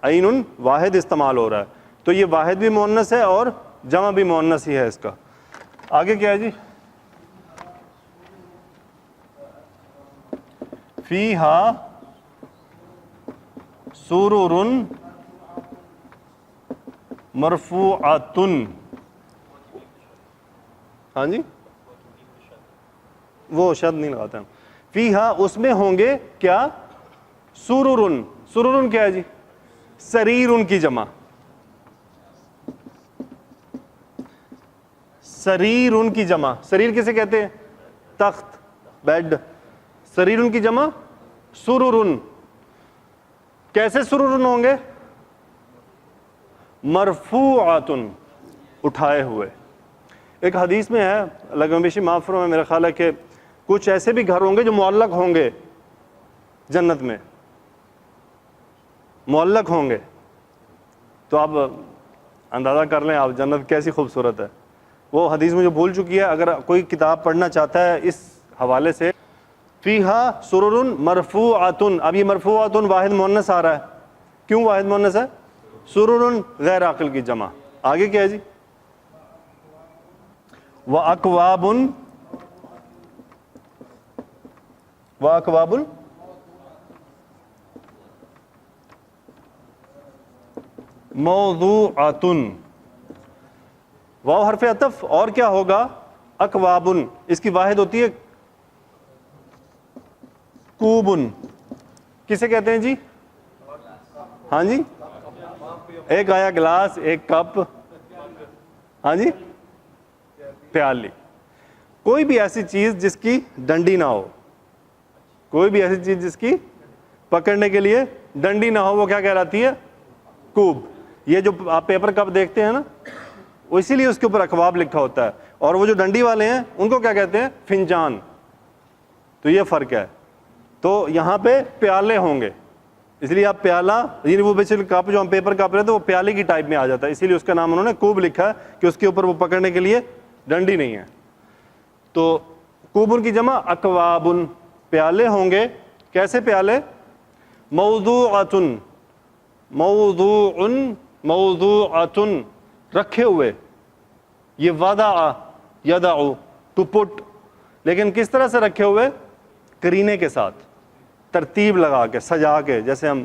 عین واحد استعمال ہو رہا ہے، تو یہ واحد بھی مؤنث ہے اور جمع بھی مؤنث ہی ہے اس کا. آگے کیا ہے جی؟ فیہا سرر مرفوعۃ. ہاں جی، وہ شد نہیں لگاتے ہم. فیہا اس میں ہوں گے کیا؟ سررن، سررن کیا ہے جی؟ سریرن کی جمع، سریرن کی جمع، سریر کسے کہتے ہیں؟ تخت، بیڈ، سریرن کی جمع سررن. کیسے سررن ہوں گے؟ مرفوعاتن، اٹھائے ہوئے. ایک حدیث میں ہے، اللہ کا بیشی معاف فرمائے، میرا خیال ہے کہ کچھ ایسے بھی گھر ہوں گے جو معلق ہوں گے جنت میں، معلق ہوں گے. تو آپ اندازہ کر لیں آپ جنت کیسی خوبصورت ہے. وہ حدیث مجھے بھول چکی ہے، اگر کوئی کتاب پڑھنا چاہتا ہے اس حوالے سے، فیہا سرر مرفوعاتن. اب یہ مرفوعاتن واحد مؤنث آ رہا ہے، کیوں واحد مؤنث ہے؟ سرر غیر عاقل کی جمع. آگے کیا ہے جی؟ وَأَكْوَابٌ، وَأَكْوَابٌ موضوعاتن. واو حرف عطف، اور کیا ہوگا؟ اکوابن. اس کی واحد ہوتی ہے کوبن. کسے کہتے ہیں جی؟ ہاں جی، ایک آیا گلاس، ایک کپ، ہاں جی، پیالی. کوئی بھی ایسی چیز جس کی ڈنڈی نہ ہو، کوئی بھی ایسی چیز جس کی پکڑنے کے لیے ڈنڈی نہ ہو، وہ کیا کہلاتی ہے؟ کوب. یہ جو آپ پیپر کپ دیکھتے ہیں نا، وہ اسی لیے اس کے اوپر اکواب لکھا ہوتا ہے، اور وہ جو ڈنڈی والے ہیں ان کو کیا کہتے ہیں؟ فنجان. تو یہ فرق ہے. تو یہاں پہ پیالے ہوں گے، اس لیے آپ پیالہ، یعنی وہ بیسیکلی کپ جو ہم پیپر کپ رہے تھے وہ پیالے کی ٹائپ میں آ جاتا ہے، اسی لیے اس کا نام انہوں نے کوب لکھا ہے کہ اس کے اوپر وہ پکڑنے کے لیے ڈنڈی نہیں ہے. تو کوبن کی جمع اکوابن، پیالے ہوں گے. کیسے پیالے؟ موضوعاتن، موضوعن، موضوعاتن، رکھے ہوئے. یہ وضع، یدع، ٹو پٹ، لیکن کس طرح سے رکھے ہوئے؟ قرینے کے ساتھ، ترتیب لگا کے، سجا کے. جیسے ہم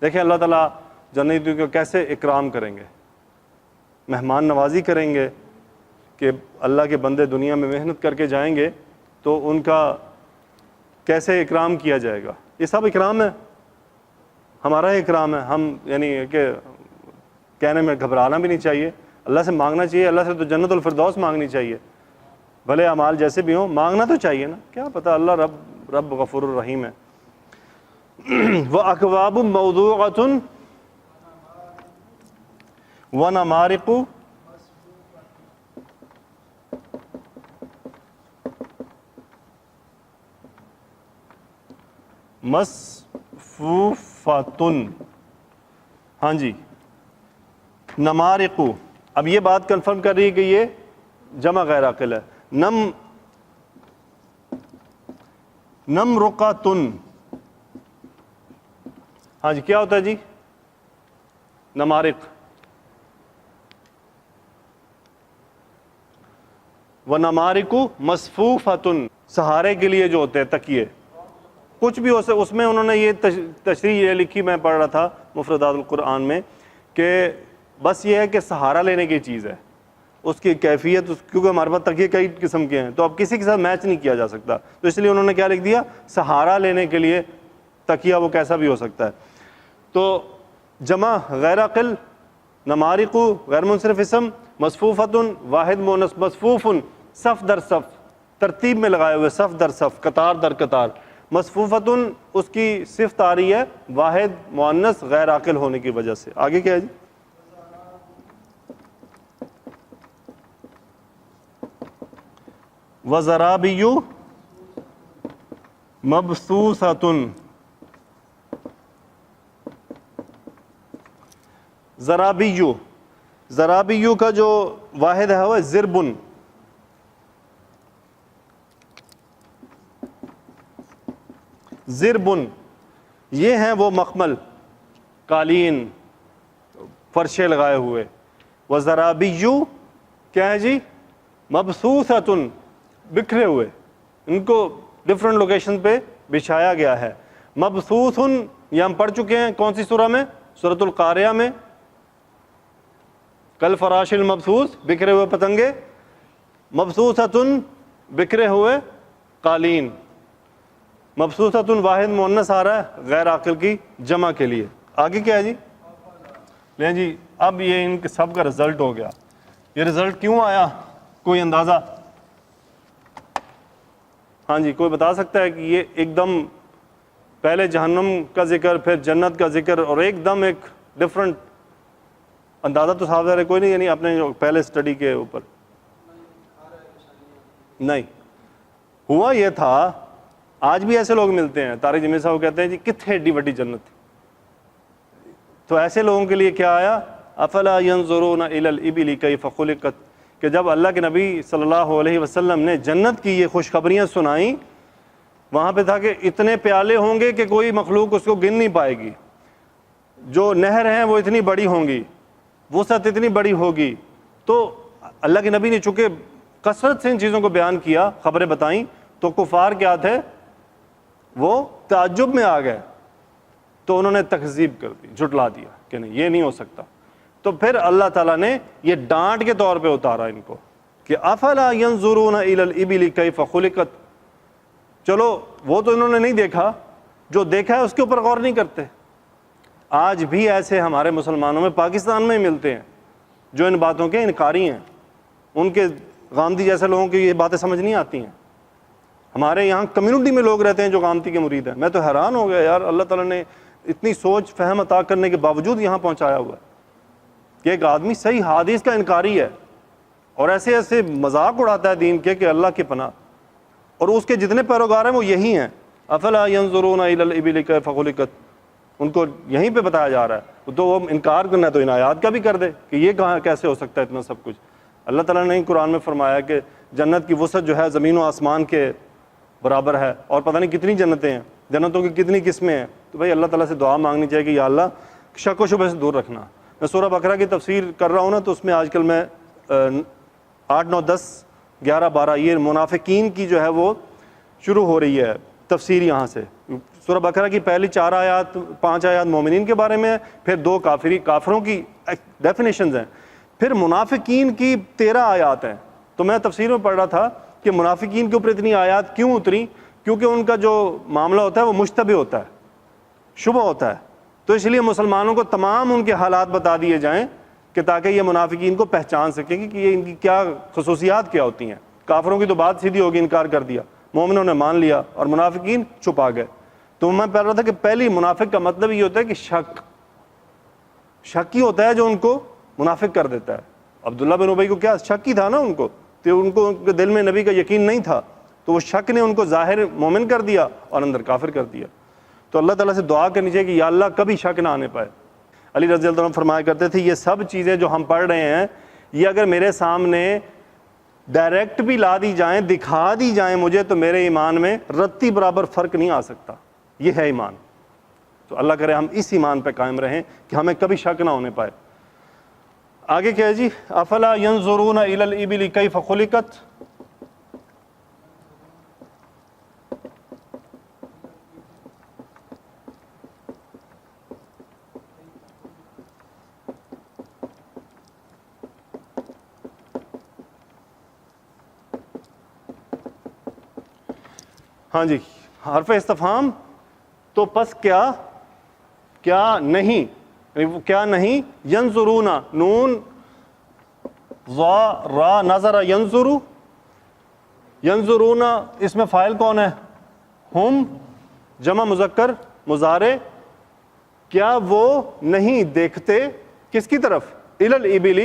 دیکھیں اللہ تعالیٰ جنتیوں کو کیسے اکرام کریں گے، مہمان نوازی کریں گے، کہ اللہ کے بندے دنیا میں محنت کر کے جائیں گے تو ان کا کیسے اکرام کیا جائے گا. یہ سب اکرام ہے، ہمارا ہی اکرام ہے. ہم یعنی کہ کہنے میں گھبرانا بھی نہیں چاہیے، اللہ سے مانگنا چاہیے. اللہ سے تو جنت الفردوس مانگنی چاہیے، بھلے اعمال جیسے بھی ہوں، مانگنا تو چاہیے نا. کیا پتہ، اللہ رب غفور الرحیم ہے. وَأَكْوَابٌ مَوْضُوعَةٌ وَنَمَارِقُ، مصفوفتن. ہاں جی، نمارقو. اب یہ بات کنفرم کر رہی ہے کہ یہ جمع غیر عاقل ہے. نمرقاتن. ہاں جی، کیا ہوتا ہے جی؟ نمارق. وَنَمَارِقُ مَصْفُوفَةٌ، سہارے کے لیے جو ہوتے ہیں تکیے، کچھ بھی ہو سکے. اس میں انہوں نے یہ تشریح یہ لکھی، میں پڑھ رہا تھا مفردات القرآن میں، کہ بس یہ ہے کہ سہارا لینے کی چیز ہے، اس کی کیفیت، کیونکہ ہمارے پاس تکیے کئی قسم کے ہیں تو اب کسی کے ساتھ میچ نہیں کیا جا سکتا، تو اس لیے انہوں نے کیا لکھ دیا؟ سہارا لینے کے لیے تکیہ وہ کیسا بھی ہو سکتا ہے. تو جمع غیر عاقل، نمارق غیر منصرف اسم، مصفوفتن واحد مؤنث، مصفوفن صف در صف، ترتیب میں لگائے ہوئے، صف در صف، قطار در قطار. مصفوفتن اس کی صفت آ رہی ہے واحد مؤنث غیر عاقل ہونے کی وجہ سے. آگے کیا ہے جی؟ وَزَرَابِيُّ مَبْثُوثَةٌ. زرابیو، زرابیو کا جو واحد ہے وہ زربن. زربن یہ ہیں وہ مخمل، قالین، فرشے لگائے ہوئے. وزرابیو کیا ہے جی؟ مبثوثۃ، بکھرے ہوئے، ان کو ڈفرنٹ لوکیشن پہ بچھایا گیا ہے. مبثوث یہ ہم پڑھ چکے ہیں کون سی سورہ میں؟ سورۃ القاریہ میں. کل فراش المبثوث، بکھرے ہوئے پتنگے. مبثوثۃ بکھرے ہوئے قالین. مبسوطۃ واحد مؤنث آ رہا ہے غیر عاقل کی جمع کے لیے. آگے کیا ہے جی؟ لیں جی اب یہ ان کے سب کا رزلٹ ہو گیا. یہ رزلٹ کیوں آیا کوئی اندازہ؟ ہاں جی کوئی بتا سکتا ہے کہ یہ ایک دم پہلے جہنم کا ذکر پھر جنت کا ذکر اور ایک دم ایک ڈفرنٹ اندازہ تو صاف ظاہر ہے کوئی نہیں, یعنی اپنے جو پہلے اسٹڈی کے اوپر نہیں ہوا. یہ تھا آج بھی ایسے لوگ ملتے ہیں, طارق جمیل صاحب کہتے ہیں جی کتنے ایڈی وڈی جنت. تو ایسے لوگوں کے لیے کیا آیا؟ افلا ينظرون الى الابل كيف خلقت, کہ جب اللہ کے نبی صلی اللہ علیہ وسلم نے جنت کی یہ خوشخبریاں سنائیں وہاں پہ تھا کہ اتنے پیالے ہوں گے کہ کوئی مخلوق اس کو گن نہیں پائے گی, جو نہر ہیں وہ اتنی بڑی ہوں گی, وسعت اتنی بڑی ہوگی. تو اللہ کے نبی نے چونکہ کثرت سے ان چیزوں کو بیان کیا, خبریں بتائیں, تو کفار کیا تھے وہ تعجب میں آ گئے, تو انہوں نے تکذیب کر دی, جھٹلا دیا کہ نہیں یہ نہیں ہو سکتا. تو پھر اللہ تعالیٰ نے یہ ڈانٹ کے طور پہ اتارا ان کو کہ افلا ينظرون الى الابل كيف خلقت. چلو وہ تو انہوں نے نہیں دیکھا, جو دیکھا ہے اس کے اوپر غور نہیں کرتے. آج بھی ایسے ہمارے مسلمانوں میں پاکستان میں ملتے ہیں جو ان باتوں کے انکاری ہیں. ان کے غامدی جیسے لوگوں کی یہ باتیں سمجھ نہیں آتی ہیں. ہمارے یہاں کمیونٹی میں لوگ رہتے ہیں جو غامدی کے مرید ہیں. میں تو حیران ہو گیا یار, اللہ تعالیٰ نے اتنی سوچ فہم عطا کرنے کے باوجود یہاں پہنچایا ہوا ہے کہ ایک آدمی صحیح حدیث کا انکاری ہے اور ایسے ایسے مذاق اڑاتا ہے دین کے کہ اللہ کی پناہ, اور اس کے جتنے پیروکار ہیں وہ یہی ہیں. افلا ينظرون الى الابل كيف خلقت, ان کو یہیں پہ بتایا جا رہا ہے. تو وہ انکار کرنا ہے تو ان آیات کا بھی کر دے کہ یہ کہاں کیسے ہو سکتا ہے اتنا سب کچھ. اللہ تعالیٰ نے قرآن میں فرمایا کہ جنت کی وسعت جو ہے زمین و آسمان کے برابر ہے, اور پتہ نہیں کتنی جنتیں ہیں, جنتوں کی کتنی قسمیں ہیں. تو بھائی اللہ تعالیٰ سے دعا مانگنی چاہیے کہ یا اللہ شک و شبہ سے دور رکھنا. میں سورہ بقرہ کی تفسیر کر رہا ہوں نا, تو اس میں آج کل میں 8, 9, 10, 11, 12 یہ منافقین کی جو ہے وہ شروع ہو رہی ہے تفسیر یہاں سے. سورہ بقرہ کی پہلی 4 آیات 5 آیات مومنین کے بارے میں ہے, پھر 2 کافروں کی ڈیفینیشنز ہیں, پھر منافقین کی 13 آیات ہیں. تو میں تفسیر میں پڑھ رہا تھا کہ منافقین کے اوپر اتنی آیات کیوں اتری, کیونکہ ان کا جو معاملہ ہوتا ہے وہ مشتبہ ہوتا ہے, شبہ ہوتا ہے. تو اس لیے مسلمانوں کو تمام ان کے حالات بتا دیے جائیں کہ تاکہ یہ منافقین کو پہچان سکیں کہ یہ ان کی کیا خصوصیات کیا ہوتی ہیں. کافروں کی تو بات سیدھی ہوگی, انکار کر دیا, مومنوں نے مان لیا, اور منافقین چھپا گئے. تو میں پڑھ رہا تھا کہ پہلی منافق کا مطلب یہ ہوتا ہے کہ شک ہی ہوتا ہے جو ان کو منافق کر دیتا ہے. عبداللہ بن ابی کو کیا شک ہی تھا نا, ان کو ان کے دل میں نبی کا یقین نہیں تھا, تو وہ شک نے ان کو ظاہر مومن کر دیا اور اندر کافر کر دیا. تو اللہ تعالیٰ سے دعا کرنی چاہیے کہ یا اللہ کبھی شک نہ آنے پائے. علی رضی اللہ عنہ فرمایا کرتے تھے یہ سب چیزیں جو ہم پڑھ رہے ہیں یہ اگر میرے سامنے ڈائریکٹ بھی لا دی جائیں, دکھا دی جائیں مجھے, تو میرے ایمان میں رتی برابر فرق نہیں آ سکتا. یہ ہے ایمان. تو اللہ کرے ہم اس ایمان پہ قائم رہیں کہ ہمیں کبھی شک نہ ہونے پائے. آگے کیا ہے جی؟ افلا ينظرون الى الابل كيف خلقت. ہاں جی, حرف استفہام. تو پس کیا نہیں, کیا نہیں, ینظرون, نون ضا را نظر ینظرو, ینظرون اس میں فاعل کون ہے؟ ہم, جمع مذکر مضارع. کیا وہ نہیں دیکھتے کس کی طرف؟ الی الابل,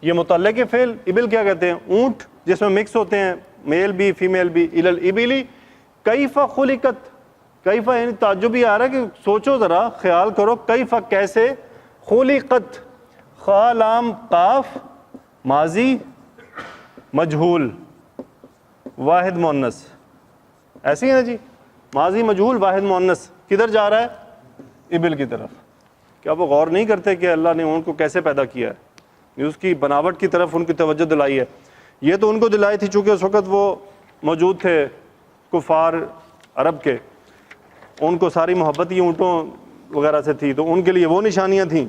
یہ متعلق فعل. ابل کیا کہتے ہیں؟ اونٹ, جس میں مکس ہوتے ہیں میل بھی فیمیل بھی. الی الابل کیف خلقت, کیف یعنی تعجب ہی آ رہا ہے کہ سوچو ذرا, خیال کرو, کیف کیسے, خلقت, خا لام قاف, ماضی مجہول واحد مؤنث. ایسے ہی ہے جی, ماضی مجہول واحد مؤنث. کدھر جا رہا ہے؟ ابل کی طرف. کیا وہ غور نہیں کرتے کہ اللہ نے ان کو کیسے پیدا کیا ہے, اس کی بناوٹ کی طرف ان کی توجہ دلائی ہے. یہ تو ان کو دلائی تھی چونکہ اس وقت وہ موجود تھے کفار عرب کے, ان کو ساری محبت ہی اونٹوں وغیرہ سے تھی, تو ان کے لیے وہ نشانیاں تھیں.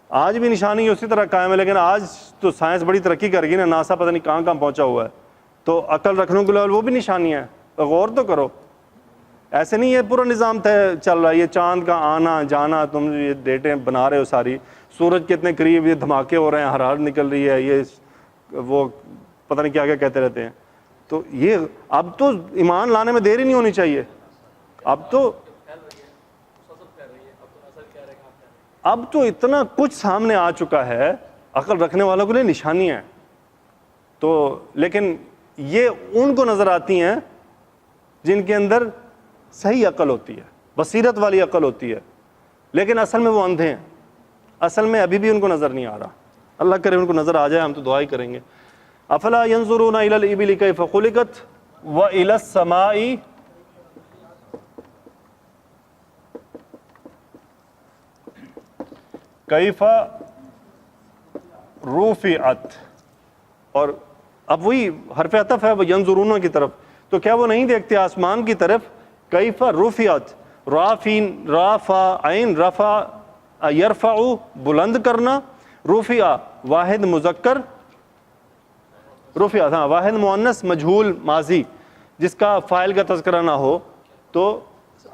آج بھی نشانی اسی طرح قائم ہے, لیکن آج تو سائنس بڑی ترقی کر گئی نا, ناسا پتہ نہیں کہاں پہنچا ہوا ہے, تو عقل رکھنے کے لیے وہ بھی نشانیاں ہیں. غور تو کرو, ایسے نہیں یہ پورا نظام چل رہا ہے، یہ چاند کا آنا جانا، تم یہ ڈیٹیں بنا رہے ہو ساری، سورج کے اتنے قریب یہ دھماکے ہو رہے ہیں، حرارت نکل رہی ہے، یہ وہ پتہ نہیں کیا کیا کہتے رہتے ہیں. تو یہ اب تو ایمان لانے میں دیر ہی نہیں ہونی چاہیے. اب تو اتنا کچھ سامنے آ چکا ہے، عقل رکھنے والوں کے لیے نشانیاں ہیں. تو لیکن یہ ان کو نظر آتی ہیں جن کے اندر صحیح عقل ہوتی ہے، بصیرت والی عقل ہوتی ہے، لیکن اصل میں وہ اندھے ہیں، اصل میں ابھی بھی ان کو نظر نہیں آ رہا. اللہ کرے ان کو نظر آ جائے، ہم تو دعا ہی کریں گے. افلا ينظرون الى الابل كيف خلقت والى السماء كيف رفعت. اور اب وہی حرف عطف ہے ینظرون کی طرف، تو کیا وہ نہیں دیکھتے آسمان کی طرف؟ کیف رفعت، رافع عین رفع یرفع بلند کرنا، رفع واحد مذکر، رفعت ہاں واحد مؤنث مجہول ماضی جس کا فاعل کا تذکرہ نہ ہو، تو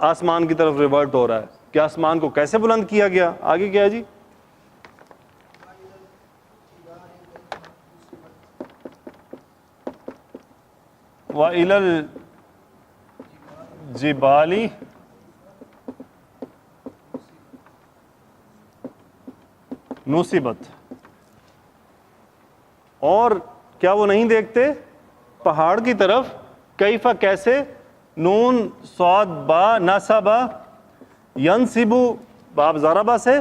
آسمان کی طرف ریورٹ ہو رہا ہے کہ آسمان کو کیسے بلند کیا گیا. آگے کیا ہے جی؟ وَإِلَى الْجِبَالِ نُصِبَتْ. اور کیا وہ نہیں دیکھتے پہاڑ کی طرف؟ کیفا کیسے، نون صاد با نصبا ینصبو باب ضربہ سے،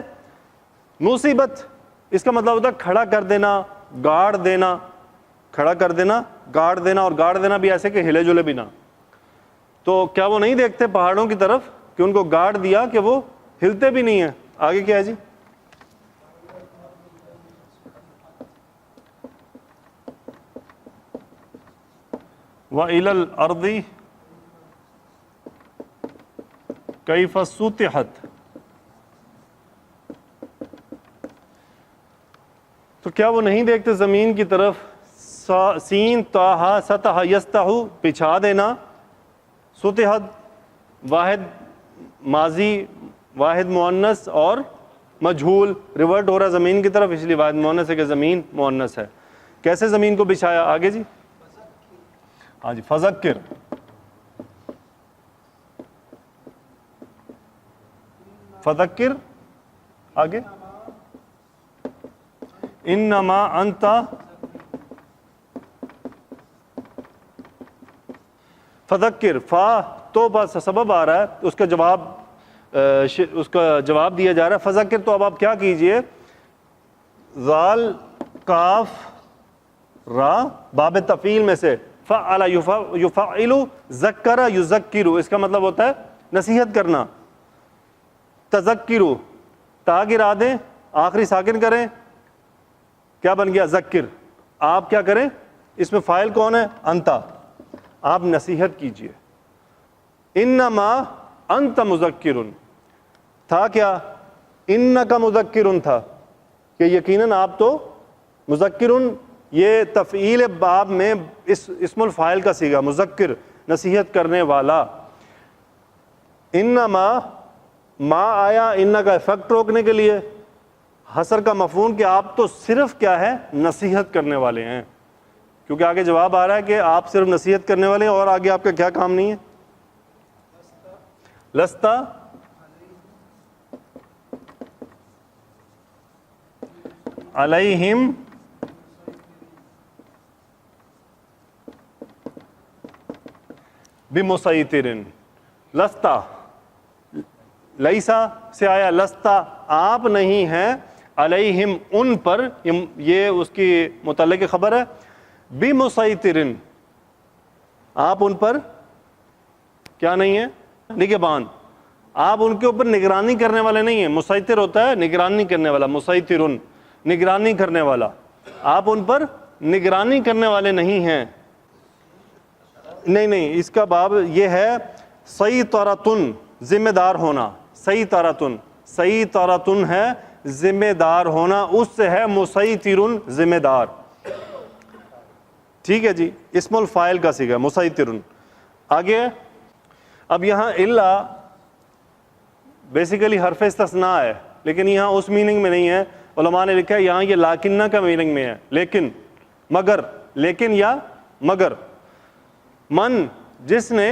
نصیبت اس کا مطلب ہوتا ہے کھڑا کر دینا، گاڑ دینا، کھڑا کر دینا، گاڑ دینا، اور گاڑ دینا بھی ایسے کہ ہلے جلے بھی نہ. تو کیا وہ نہیں دیکھتے پہاڑوں کی طرف کہ ان کو گاڑ دیا کہ وہ ہلتے بھی نہیں ہیں. آگے کیا ہے جی؟ وَإِلَى الْأَرْضِ كَيْفَ سُطِحَتْ. تو کیا وہ نہیں دیکھتے زمین کی طرف؟ سین تاہا سطح یستح بچھا دینا، سطحت واحد ماضی واحد مؤنث اور مجہول، ریورٹ ہو رہا ہے زمین کی طرف، اس لیے واحد مؤنث ہے کہ زمین مؤنث ہے. کیسے زمین کو بچھایا؟ آگے جی ہاں جی فذکر. فذکر آگے انما انت فذکر، فا تو بس سبب آ رہا ہے، اس کا جواب دیا جا رہا ہے فذکر. تو اب آپ کیا کیجئے، ذال کاف را باب تفعیل میں سے فعل یفعل ذکر یذکر، اس کا مطلب ہوتا ہے نصیحت کرنا. تذکرو تا گرا دیں، آخری ساکن کریں، کیا بن گیا؟ ذکر. آپ کیا کریں؟ اس میں فاعل کون ہے؟ انتا. آپ نصیحت کیجئے. انما انت مذکر تھا، کیا انکا مذکر تھا کہ یقیناً آپ تو مذکر، یہ تفعیل باب میں اسم الفاعل کا صیغہ مذکر، نصیحت کرنے والا. انما ما آیا ان کا افیکٹ روکنے کے لیے، حصر کا مفعول کہ آپ تو صرف کیا ہے؟ نصیحت کرنے والے ہیں. کیونکہ آگے جواب آ رہا ہے کہ آپ صرف نصیحت کرنے والے ہیں، اور آگے آپ کا کیا کام نہیں ہے؟ لستا علیہم بمسیطر. لستا لیسا سے آیا لستا، آپ نہیں ہیں، علیہم ان پر، یہ اس کی متعلق خبر ہے، بمسیطر آپ ان پر کیا نہیں ہیں؟ نگہبان. آپ ان کے اوپر نگرانی کرنے والے نہیں ہیں. مسیطر ہوتا ہے نگرانی کرنے والا، مسیطرن نگرانی کرنے والا. آپ ان پر نگرانی کرنے والے نہیں ہیں. نہیں اس کا باب یہ ہے سیطرتن ذمہ دار ہونا. سیطرتن ہے ذمہ دار ہونا، اس سے ہے مسیطرن ذمہ دار. ٹھیک ہے جی، اسم الفاعل کا صیغہ مسیطرن. آگے اب یہاں الا بیسیکلی حرف استثناء ہے، لیکن یہاں اس میننگ میں نہیں ہے، علماء نے لکھا ہے یہاں یہ لاکنہ کا میننگ میں ہے، لیکن، مگر، لیکن یا مگر، من جس نے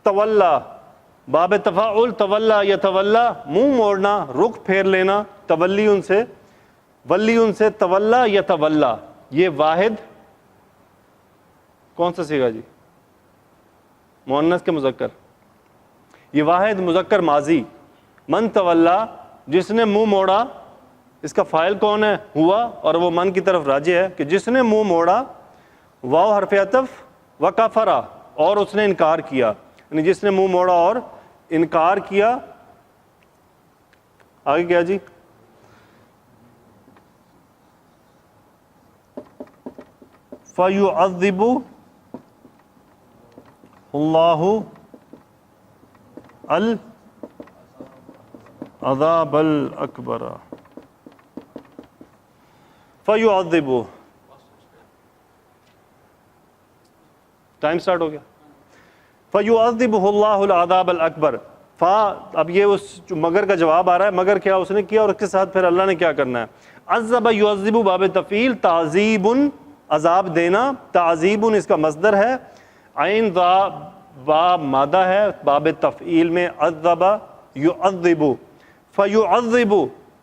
تولا، باب تفاعل تولا یا تولا، منہ موڑنا، رخ پھیر لینا، تولی ان سے، ولی ان سے، تولا یا تولا، یہ واحد کون سا صیغہ جی؟ مؤنث کے مذکر؟ یہ واحد مذکر ماضی، من تولا جس نے منہ موڑا، اس کا فاعل کون ہے؟ ہوا، اور وہ من کی طرف راجع ہے کہ جس نے منہ موڑا، واو حرف عطف، وکفرا، اور اس نے انکار کیا، یعنی جس نے منہ موڑا اور انکار کیا. آگے کیا جی؟ فَيُعَذِّبُ اللَّهُ العذاب الاکبر. فَيُعَذِّبُ، ٹائم سٹارٹ ہو گیا. فَيُعَذِّبُهُ اللَّهُ الْعَذَابَ الْأَكْبَرَ. اب یہ اس مگر کا جواب آ رہا ہے، مگر کیا اس نے کیا اور اس کے ساتھ پھر اللہ نے کیا کرنا ہے. عذب یعذب باب تفعیل، تعذیب عذاب دینا، تعذیب اس کا مصدر ہے، عین ذا با مادہ ہے باب تفعیل میں، عذب یعذب، فیعذب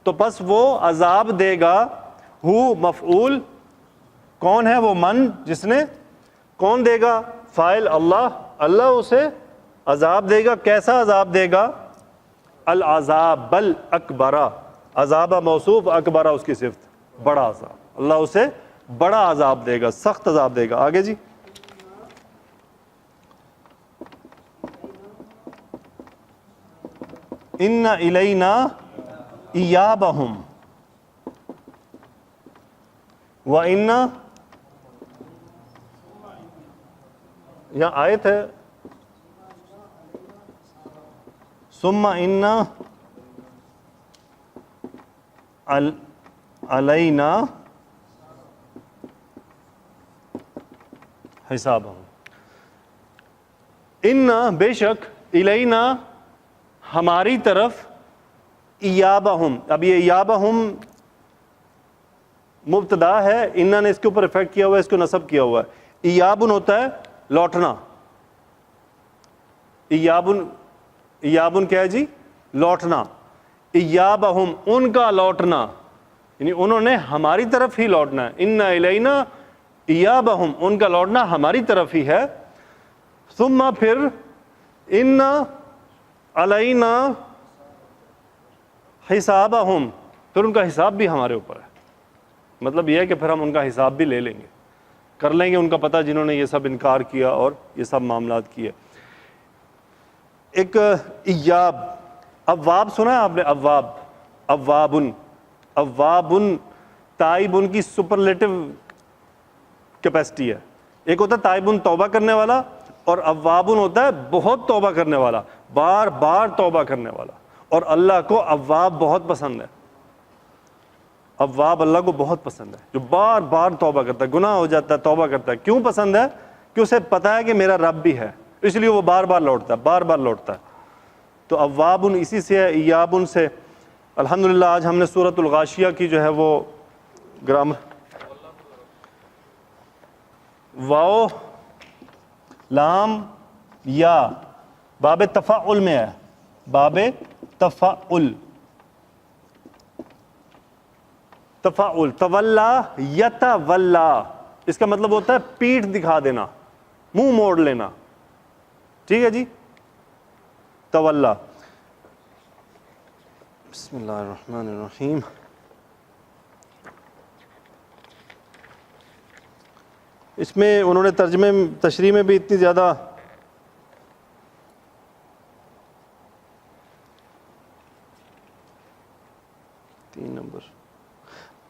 تو پس وہ عذاب دے گا، ہو مفعول، کون ہے وہ؟ من، جس نے، کون دے گا؟ فاعل اللہ، اللہ اسے عذاب دے گا. کیسا عذاب دے گا؟ العذاب الاکبر، عذاب موصوف، اکبر اس کی صفت، بڑا عذاب. اللہ اسے بڑا عذاب دے گا، سخت عذاب دے گا. آگے جی. ان الینا ایابہم وان، یہاں آیت ہے ثم ان علینا حسابہم. ان بے شک، الینا ہماری طرف، ایابہم، اب یہ ایابہم مبتدا ہے، انہوں نے اس کے اوپر افیکٹ کیا ہوا ہے، اس کو نصب کیا ہوا ہے. ایابن ہوتا ہے لوٹنا، ایابن کیا ہے جی؟ لوٹنا. ایابہم ان کا لوٹنا، یعنی انہوں نے ہماری طرف ہی لوٹنا ہے. ان الینا ایابہم ان کا لوٹنا ہماری طرف ہی ہے. ثم پھر، ان علینا حسابہم پھر ان کا حساب بھی ہمارے اوپر ہے. مطلب یہ ہے کہ پھر ہم ان کا حساب بھی لے لیں گے، کر لیں گے ان کا پتہ جنہوں نے یہ سب انکار کیا اور یہ سب معاملات کیے. ایک ایاب، اواب سنا ہے آپ نے؟ اواب، اوابن، اوابن تائبن کی سپرلیٹو کیپیسٹی ہے. ایک ہوتا ہے تائبن توبہ کرنے والا، اور اوابن ہوتا ہے بہت توبہ کرنے والا، بار بار توبہ کرنے والا. اور اللہ کو اواب بہت پسند ہے. اواب اللہ کو بہت پسند ہے، جو بار بار توبہ کرتا ہے، گناہ ہو جاتا ہے توبہ کرتا ہے. کیوں پسند ہے؟ کہ اسے پتہ ہے کہ میرا رب بھی ہے، اس لیے وہ بار بار لوٹتا ہے، بار بار لوٹتا ہے. تو اوابن اسی سے ہے، ایابن سے. الحمدللہ آج ہم نے سورۃ الغاشیہ کی جو ہے وہ گرامر، واو لام یا باب تفاعل میں ہے، باب تفاعل، تفاعل، تولا یتولا، اس کا مطلب ہوتا ہے پیٹھ دکھا دینا، منہ موڑ لینا. ٹھیک ہے جی. تولا. بسم اللہ الرحمن الرحیم. اس میں انہوں نے ترجمے تشریح میں بھی اتنی زیادہ تین نمبر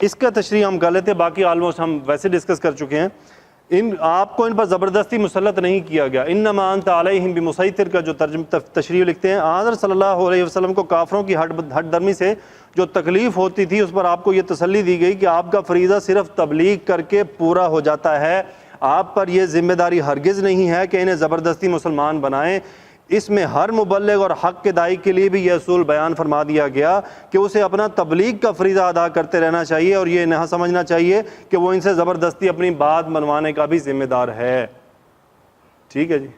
اس کا تشریح ہم کر لیتے ہیں، باقی آلموسٹ ہم ویسے ڈسکس کر چکے ہیں. آپ کو ان پر زبردستی مسلط نہیں کیا گیا. انما انت علیہم بمسیطر کا جو تشریح لکھتے ہیں، حضرت صلی اللہ علیہ وسلم کو کافروں کی ہٹ درمی سے جو تکلیف ہوتی تھی، اس پر آپ کو یہ تسلی دی گئی کہ آپ کا فریضہ صرف تبلیغ کر کے پورا ہو جاتا ہے، آپ پر یہ ذمہ داری ہرگز نہیں ہے کہ انہیں زبردستی مسلمان بنائیں. اس میں ہر مبلغ اور حق کے داعی کے لیے بھی یہ اصول بیان فرما دیا گیا کہ اسے اپنا تبلیغ کا فریضہ ادا کرتے رہنا چاہیے، اور یہ نہ سمجھنا چاہیے کہ وہ ان سے زبردستی اپنی بات منوانے کا بھی ذمہ دار ہے۔ ٹھیک ہے جی۔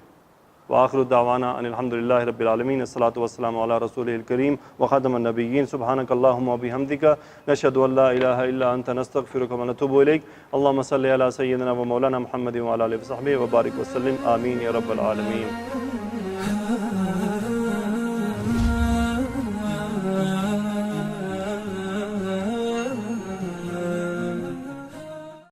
وآخر دعوانا ان الحمدللہ رب العالمین، الصلاۃ والسلام علی رسولہ الکریم وخاتم النبیین، سبحانک اللہم وبحمدک، نشہد ان لا الہ الا انت، نستغفرک ونتوب الیک، اللہم صلی علی سیدنا و مولانا محمد وعلی آلہ وصحبہ وبارک وسلم، آمین یا رب العالمین۔